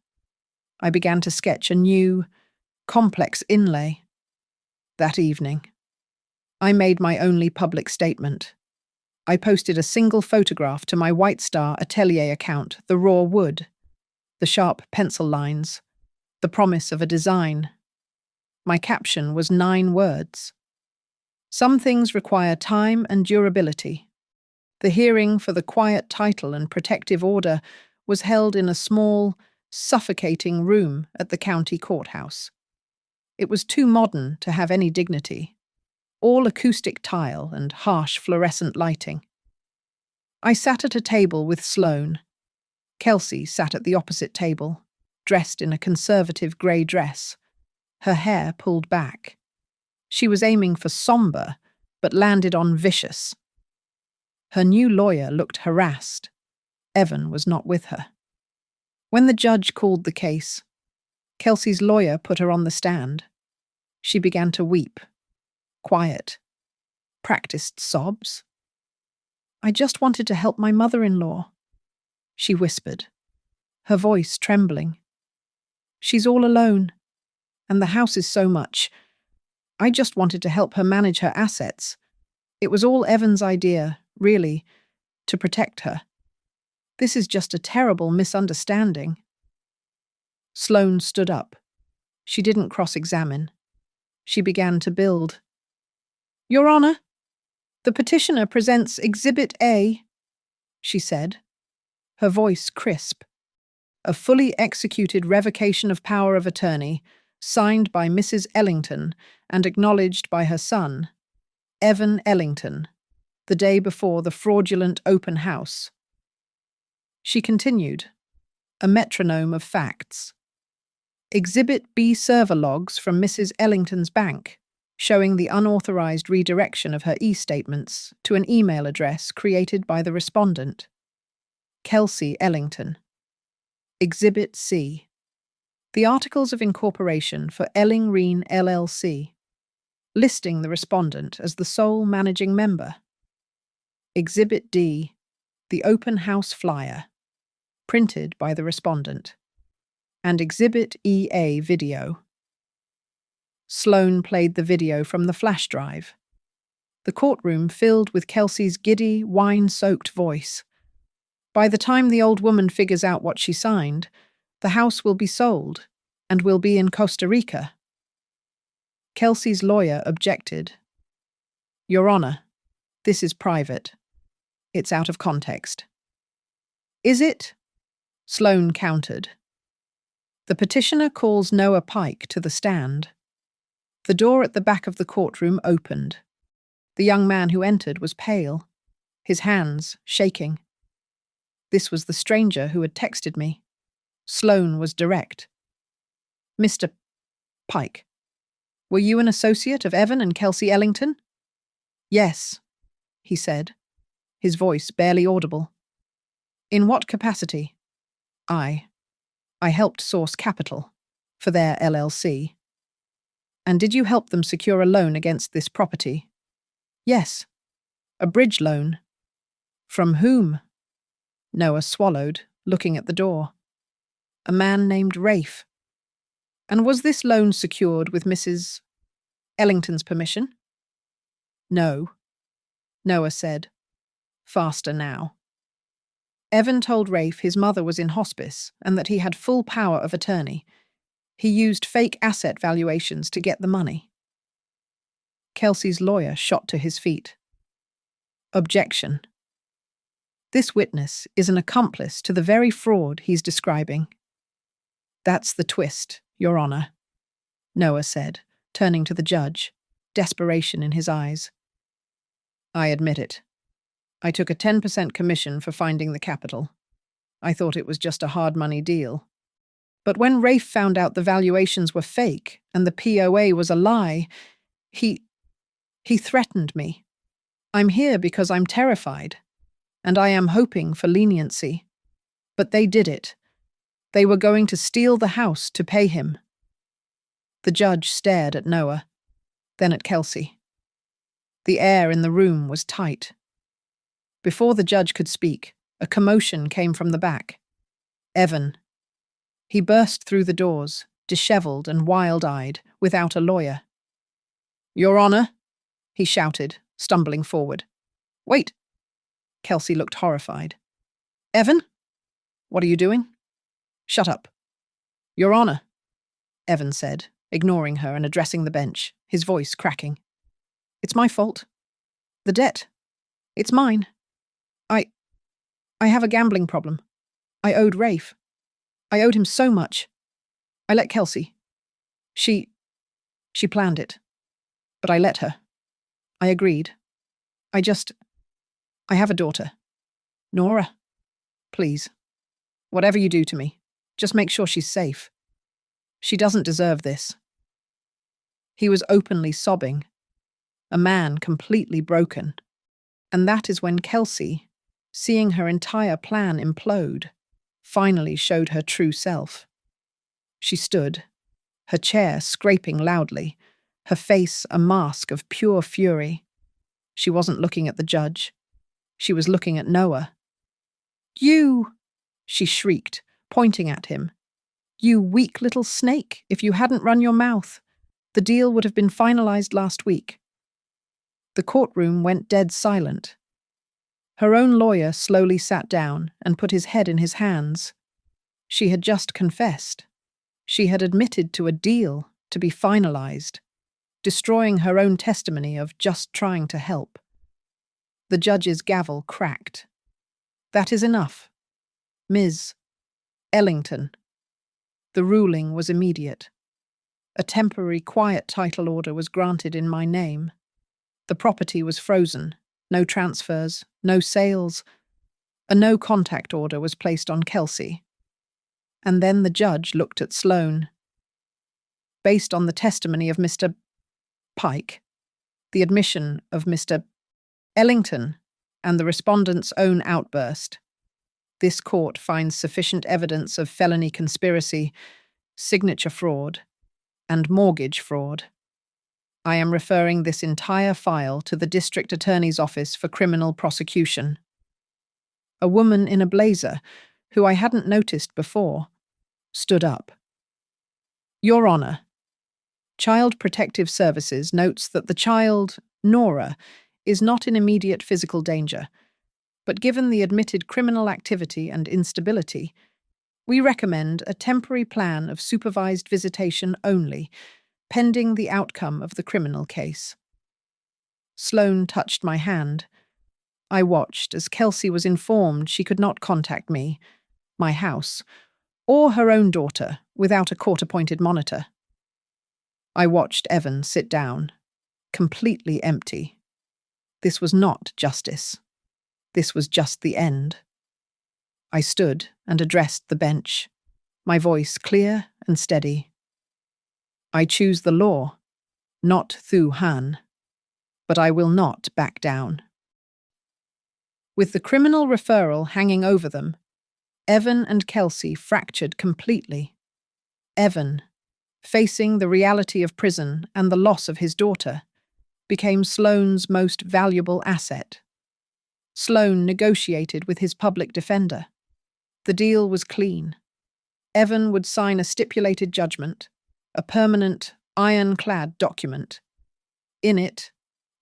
I began to sketch a new, complex inlay. That evening, I made my only public statement. I posted a single photograph to my White Star Atelier account, the raw wood, the sharp pencil lines, the promise of a design. My caption was 9 words. Some things require time and durability. The hearing for the quiet title and protective order was held in a small, suffocating room at the county courthouse. It was too modern to have any dignity, all acoustic tile and harsh fluorescent lighting. I sat at a table with Sloane. Kelsey sat at the opposite table, dressed in a conservative grey dress, her hair pulled back. She was aiming for sombre, but landed on vicious. Her new lawyer looked harassed. Evan was not with her. When the judge called the case, Kelsey's lawyer put her on the stand. She began to weep. Quiet. Practiced sobs. "I just wanted to help my mother-in-law," she whispered, her voice trembling. "She's all alone, and the house is so much. I just wanted to help her manage her assets. It was all Evan's idea, really, to protect her. This is just a terrible misunderstanding." Sloane stood up. She didn't cross-examine. She began to build. "Your Honor, the petitioner presents Exhibit A," she said, her voice crisp. "A fully executed revocation of power of attorney, signed by Mrs. Ellington and acknowledged by her son, Evan Ellington, the day before the fraudulent open house." She continued, a metronome of facts. Exhibit B server logs from Mrs. Ellington's bank, showing the unauthorized redirection of her e-statements to an email address created by the respondent. Kelsey Ellington. Exhibit C. The Articles of Incorporation for Elling-Reen LLC, listing the respondent as the sole managing member. Exhibit D. The Open House Flyer, printed by the respondent. And Exhibit EA video. Sloane played the video from the flash drive. The courtroom filled with Kelsey's giddy, wine-soaked voice. By the time the old woman figures out what she signed, the house will be sold and will be in Costa Rica. Kelsey's lawyer objected. Your Honor, this is private. It's out of context. Is it? Sloane countered. The petitioner calls Noah Pike to the stand. The door at the back of the courtroom opened. The young man who entered was pale, his hands shaking. This was the stranger who had texted me. Sloane was direct. Mr. Pike, were you an associate of Evan and Kelsey Ellington? Yes, he said, his voice barely audible. In what capacity? I helped source capital for their LLC. And did you help them secure a loan against this property? Yes, a bridge loan. From whom? Noah swallowed, looking at the door. A man named Rafe. And was this loan secured with Mrs. Ellington's permission? No, Noah said. Faster now. Evan told Rafe his mother was in hospice and that he had full power of attorney. He used fake asset valuations to get the money. Kelsey's lawyer shot to his feet. Objection. This witness is an accomplice to the very fraud he's describing. That's the twist, Your Honor, Noah said, turning to the judge, desperation in his eyes. I admit it. I took a 10% commission for finding the capital. I thought it was just a hard money deal. But when Rafe found out the valuations were fake and the POA was a lie, he threatened me. I'm here because I'm terrified, and I am hoping for leniency. But they did it. They were going to steal the house to pay him. The judge stared at Noah, then at Kelsey. The air in the room was tight. Before the judge could speak, a commotion came from the back. Evan. He burst through the doors, dishevelled and wild-eyed, without a lawyer. Your Honor, he shouted, stumbling forward. Wait. Kelsey looked horrified. Evan? What are you doing? Shut up. Your Honor, Evan said, ignoring her and addressing the bench, his voice cracking. It's my fault. The debt. It's mine. I have a gambling problem. I owed Rafe. I owed him so much. I let Kelsey. She planned it. But I let her. I agreed. I have a daughter. Nora, please. Whatever you do to me, just make sure she's safe. She doesn't deserve this. He was openly sobbing, a man completely broken. And that is when Kelsey, seeing her entire plan implode, finally showed her true self. She stood, her chair scraping loudly, her face a mask of pure fury. She wasn't looking at the judge. She was looking at Noah. You, she shrieked, pointing at him. You weak little snake, if you hadn't run your mouth. The deal would have been finalized last week. The courtroom went dead silent. Her own lawyer slowly sat down and put his head in his hands. She had just confessed. She had admitted to a deal to be finalized, destroying her own testimony of just trying to help. The judge's gavel cracked. That is enough. Ms. Ellington. The ruling was immediate. A temporary quiet title order was granted in my name. The property was frozen. No transfers, no sales. A no-contact order was placed on Kelsey. And then the judge looked at Sloane. based on the testimony of Mr. Pike, the admission of Mr. Ellington, and the respondent's own outburst. This court finds sufficient evidence of felony conspiracy, signature fraud, and mortgage fraud. I am referring this entire file to the District Attorney's Office for criminal prosecution. A woman in a blazer, who I hadn't noticed before, stood up. Your Honor, Child Protective Services notes that the child, Nora, is not in immediate physical danger, but given the admitted criminal activity and instability, we recommend a temporary plan of supervised visitation only, pending the outcome of the criminal case. Sloane touched my hand. I watched as Kelsey was informed she could not contact me, my house, or her own daughter without a court-appointed monitor. I watched Evan sit down, completely empty. This was not justice. This was just the end. I stood and addressed the bench, my voice clear and steady. I choose the law, not Thu Han, but I will not back down. With the criminal referral hanging over them, Evan and Kelsey fractured completely. Evan, facing the reality of prison and the loss of his daughter, became Sloane's most valuable asset. Sloane negotiated with his public defender. The deal was clean. Evan would sign a stipulated judgment, a permanent, ironclad document. In it,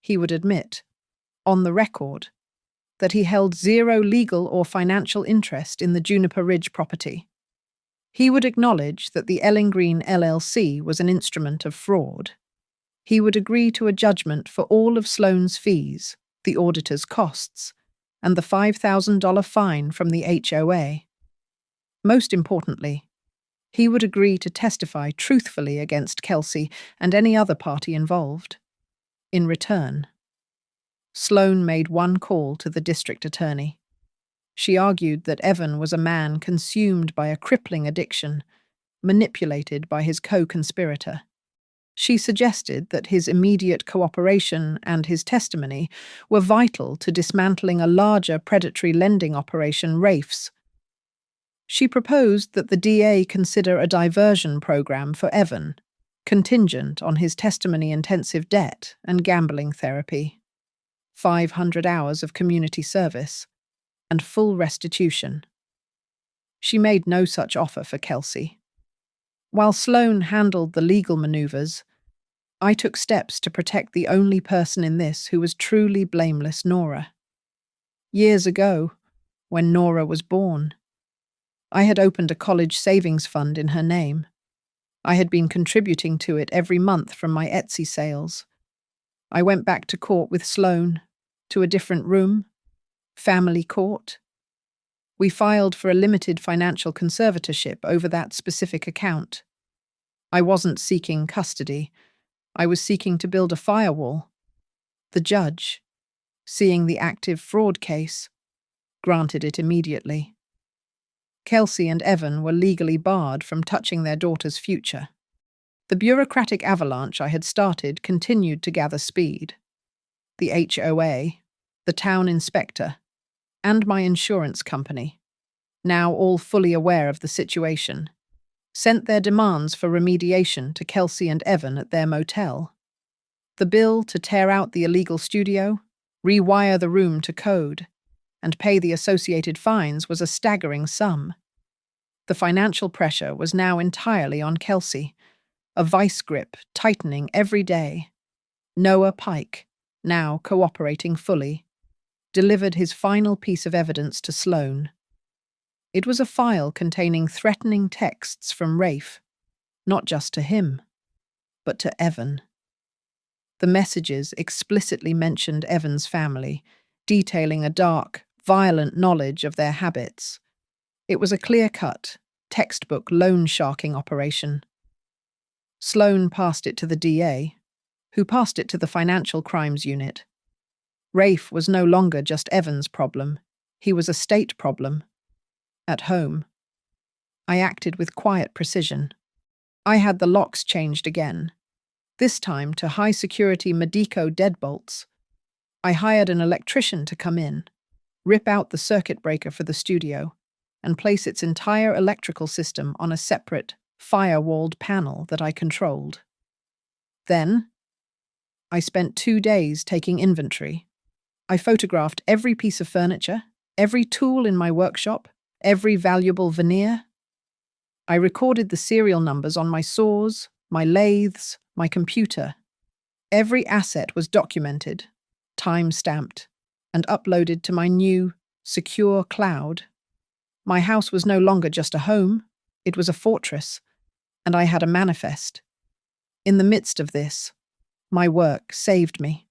he would admit, on the record, that he held zero legal or financial interest in the Juniper Ridge property. He would acknowledge that the Elling Green LLC was an instrument of fraud. He would agree to a judgment for all of Sloane's fees, the auditor's costs, and the $5,000 fine from the HOA. Most importantly, he would agree to testify truthfully against Kelsey and any other party involved. In return, Sloane made one call to the district attorney. She argued that Evan was a man consumed by a crippling addiction, manipulated by his co-conspirator. She suggested that his immediate cooperation and his testimony were vital to dismantling a larger predatory lending operation, Rafe's. She proposed that the DA consider a diversion program for Evan, contingent on his testimony-intensive debt and gambling therapy, 500 hours of community service, and full restitution. She made no such offer for Kelsey. While Sloane handled the legal maneuvers, I took steps to protect the only person in this who was truly blameless, Nora. Years ago, when Nora was born, I had opened a college savings fund in her name. I had been contributing to it every month from my Etsy sales. I went back to court with Sloane, to a different room, family court. We filed for a limited financial conservatorship over that specific account. I wasn't seeking custody. I was seeking to build a firewall. The judge, seeing the active fraud case, granted it immediately. Kelsey and Evan were legally barred from touching their daughter's future. The bureaucratic avalanche I had started continued to gather speed. The HOA, the town inspector, and my insurance company, now all fully aware of the situation, sent their demands for remediation to Kelsey and Evan at their motel. The bill to tear out the illegal studio, rewire the room to code, and pay the associated fines was a staggering sum. The financial pressure was now entirely on Kelsey, a vice grip tightening every day. Noah Pike, now cooperating fully, delivered his final piece of evidence to Sloane. It was a file containing threatening texts from Rafe, not just to him, but to Evan. The messages explicitly mentioned Evan's family, detailing a dark, violent knowledge of their habits. It was a clear-cut, textbook loan-sharking operation. Sloane passed it to the DA, who passed it to the Financial Crimes Unit. Rafe was no longer just Evan's problem. He was a state problem. At home, I acted with quiet precision. I had the locks changed again, this time to high-security Medico deadbolts. I hired an electrician to come in, rip out the circuit breaker for the studio, and place its entire electrical system on a separate, firewalled panel that I controlled. Then, I spent 2 days taking inventory. I photographed every piece of furniture, every tool in my workshop, every valuable veneer. I recorded the serial numbers on my saws, my lathes, my computer. Every asset was documented, time-stamped, and uploaded to my new, secure cloud. My house was no longer just a home, it was a fortress, and I had a manifest. In the midst of this, my work saved me.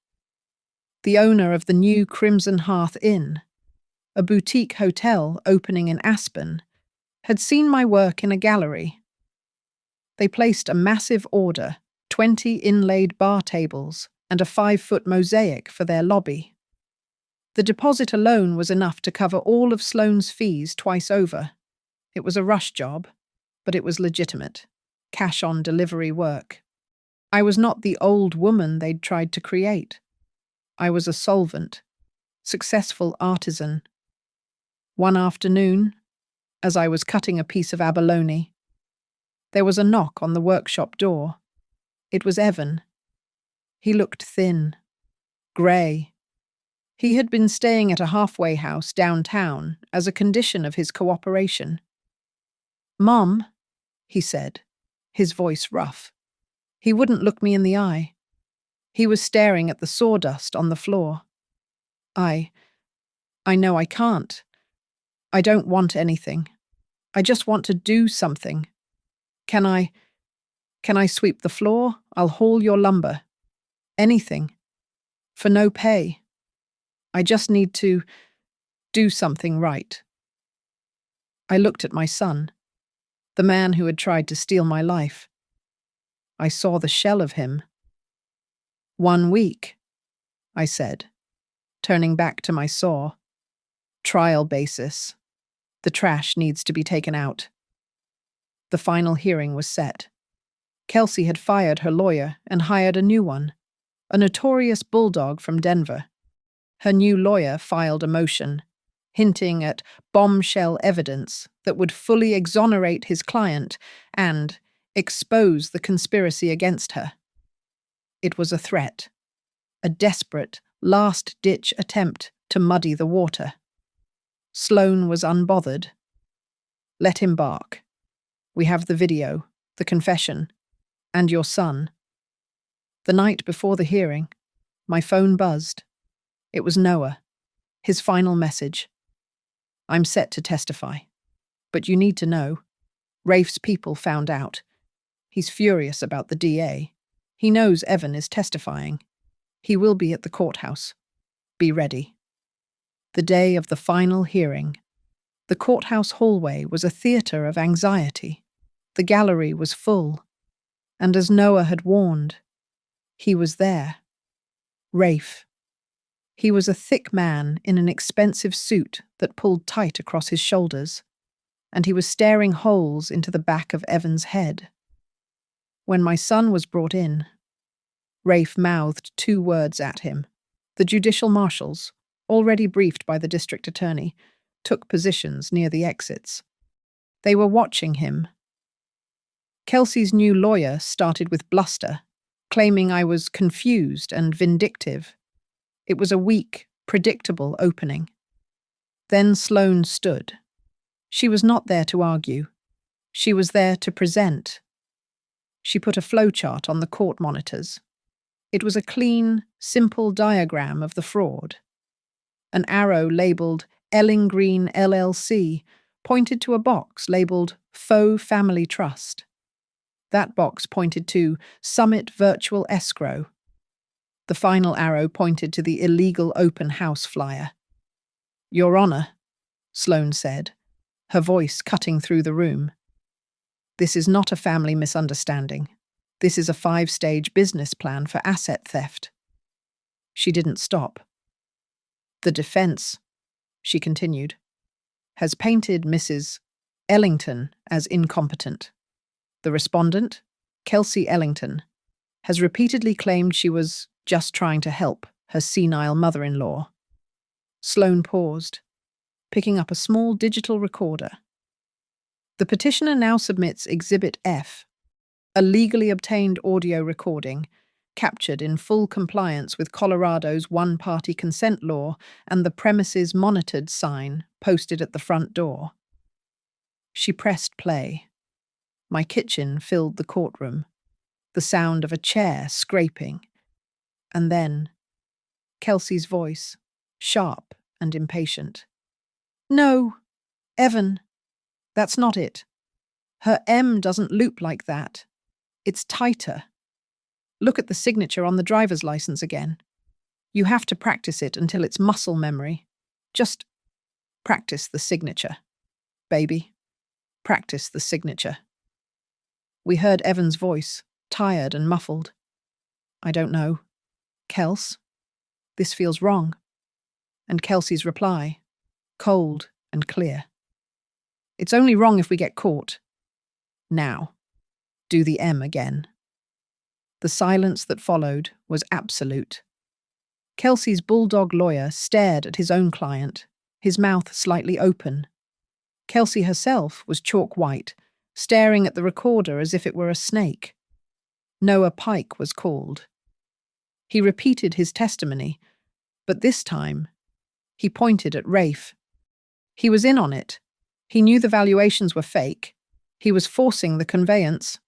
The owner of the new Crimson Hearth Inn, a boutique hotel opening in Aspen, had seen my work in a gallery. They placed a massive order, 20 inlaid bar tables, and a 5-foot mosaic for their lobby. The deposit alone was enough to cover all of Sloane's fees twice over. It was a rush job, but it was legitimate, cash-on-delivery work. I was not the old woman they'd tried to create. I was a solvent, successful artisan. One afternoon, as I was cutting a piece of abalone, there was a knock on the workshop door. It was Evan. He looked thin, grey. He had been staying at a halfway house downtown as a condition of his cooperation. "Mom," he said, his voice rough. He wouldn't look me in the eye. He was staring at the sawdust on the floor. I know I can't. I don't want anything. I just want to do something. Can I sweep the floor? I'll haul your lumber. Anything. For no pay. I just need to do something right. I looked at my son, the man who had tried to steal my life. I saw the shell of him. 1 week, I said, turning back to my saw. Trial basis. The trash needs to be taken out. The final hearing was set. Kelsey had fired her lawyer and hired a new one, a notorious bulldog from Denver. Her new lawyer filed a motion, hinting at bombshell evidence that would fully exonerate his client and expose the conspiracy against her. It was a threat, a desperate, last-ditch attempt to muddy the water. Sloane was unbothered. Let him bark. We have the video, the confession, and your son. The night before the hearing, my phone buzzed. It was Noah, his final message. I'm set to testify. But you need to know. Rafe's people found out. He's furious about the DA. He knows Evan is testifying. He will be at the courthouse. Be ready. The day of the final hearing. The courthouse hallway was a theater of anxiety. The gallery was full. And as Noah had warned, he was there. Rafe. He was a thick man in an expensive suit that pulled tight across his shoulders, and he was staring holes into the back of Evan's head. When my son was brought in, Rafe mouthed 2 words at him. The judicial marshals, already briefed by the district attorney, took positions near the exits. They were watching him. Kelsey's new lawyer started with bluster, claiming I was confused and vindictive. It was a weak, predictable opening. Then Sloane stood. She was not there to argue. She was there to present. She put a flowchart on the court monitors. It was a clean, simple diagram of the fraud. An arrow labelled Elling Green LLC pointed to a box labelled Faux Family Trust. That box pointed to Summit Virtual Escrow. The final arrow pointed to the illegal open house flyer. Your Honor, Sloane said, her voice cutting through the room. This is not a family misunderstanding. This is a 5-stage business plan for asset theft. She didn't stop. The defense, she continued, has painted Mrs. Ellington as incompetent. The respondent, Kelsey Ellington, has repeatedly claimed she was just trying to help her senile mother-in-law. Sloane paused, picking up a small digital recorder. The petitioner now submits Exhibit F, a legally obtained audio recording captured in full compliance with Colorado's one-party consent law and the premises monitored sign posted at the front door. She pressed play. My kitchen filled the courtroom, the sound of a chair scraping. And then, Kelsey's voice, sharp and impatient. "No, Evan, that's not it. Her M doesn't loop like that. It's tighter. Look at the signature on the driver's license again. You have to practice it until it's muscle memory. Just practice the signature, baby. Practice the signature." We heard Evan's voice, tired and muffled. "I don't know. Kels, this feels wrong." And Kelsey's reply, cold and clear. "It's only wrong if we get caught. Now, do the M again." The silence that followed was absolute. Kelsey's bulldog lawyer stared at his own client, his mouth slightly open. Kelsey herself was chalk white, staring at the recorder as if it were a snake. Noah Pike was called. He repeated his testimony, but this time, he pointed at Rafe. He was in on it. He knew the valuations were fake. He was forcing the conveyance.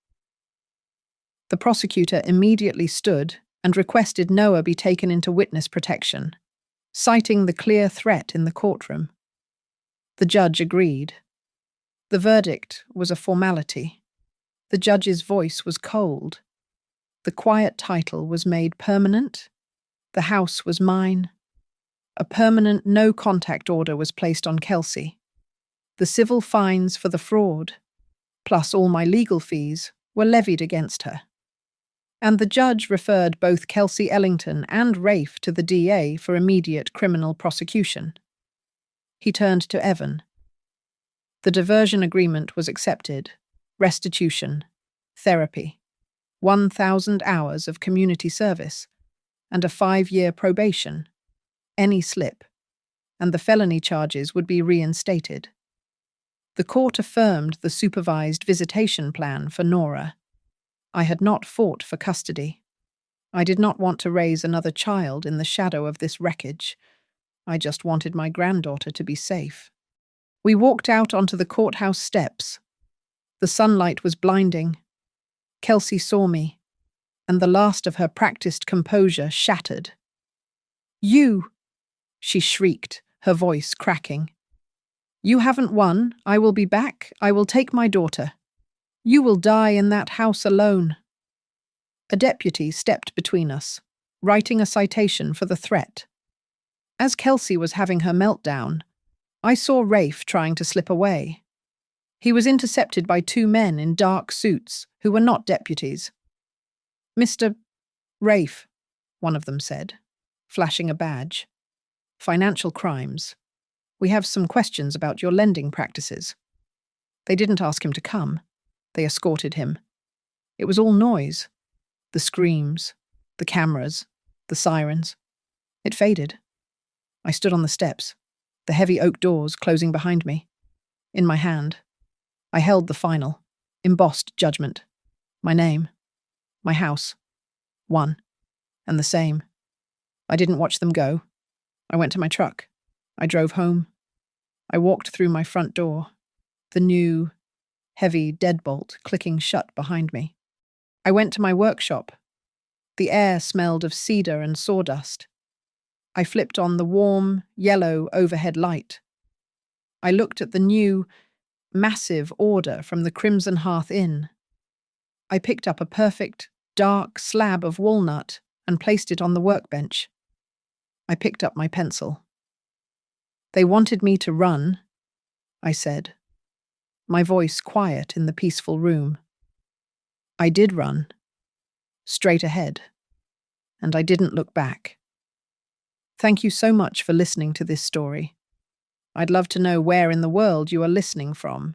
The prosecutor immediately stood and requested Noah be taken into witness protection, citing the clear threat in the courtroom. The judge agreed. The verdict was a formality. The judge's voice was cold. The quiet title was made permanent. The house was mine. A permanent no-contact order was placed on Kelsey. The civil fines for the fraud, plus all my legal fees, were levied against her. And the judge referred both Kelsey Ellington and Rafe to the DA for immediate criminal prosecution. He turned to Evan. The diversion agreement was accepted. Restitution, therapy, 1,000 hours of community service, and a 5-year probation. Any slip, and the felony charges would be reinstated. The court affirmed the supervised visitation plan for Nora. I had not fought for custody. I did not want to raise another child in the shadow of this wreckage. I just wanted my granddaughter to be safe. We walked out onto the courthouse steps. The sunlight was blinding. Kelsey saw me, and the last of her practiced composure shattered. "You!" she shrieked, her voice cracking. "You haven't won. I will be back. I will take my daughter. You will die in that house alone." A deputy stepped between us, writing a citation for the threat. As Kelsey was having her meltdown, I saw Rafe trying to slip away. He was intercepted by 2 men in dark suits who were not deputies. "Mr. Rafe," one of them said, flashing a badge. "Financial crimes. We have some questions about your lending practices." They didn't ask him to come. They escorted him. It was all noise. The screams, the cameras, the sirens. It faded. I stood on the steps, the heavy oak doors closing behind me. In my hand, I held the final, embossed judgment. My name, my house, one, and the same. I didn't watch them go. I went to my truck. I drove home. I walked through my front door, the new, heavy deadbolt clicking shut behind me. I went to my workshop. The air smelled of cedar and sawdust. I flipped on the warm, yellow overhead light. I looked at the new, massive order from the Crimson Hearth Inn. I picked up a perfect, dark slab of walnut and placed it on the workbench. I picked up my pencil. "They wanted me to run," I said, my voice quiet in the peaceful room. I did run, straight ahead, and I didn't look back. Thank you so much for listening to this story. I'd love to know where in the world you are listening from.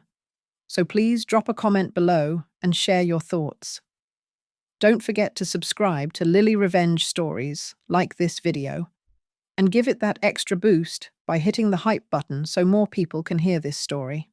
So please drop a comment below and share your thoughts. Don't forget to subscribe to Lily Revenge Stories, like this video, and give it that extra boost by hitting the hype button so more people can hear this story.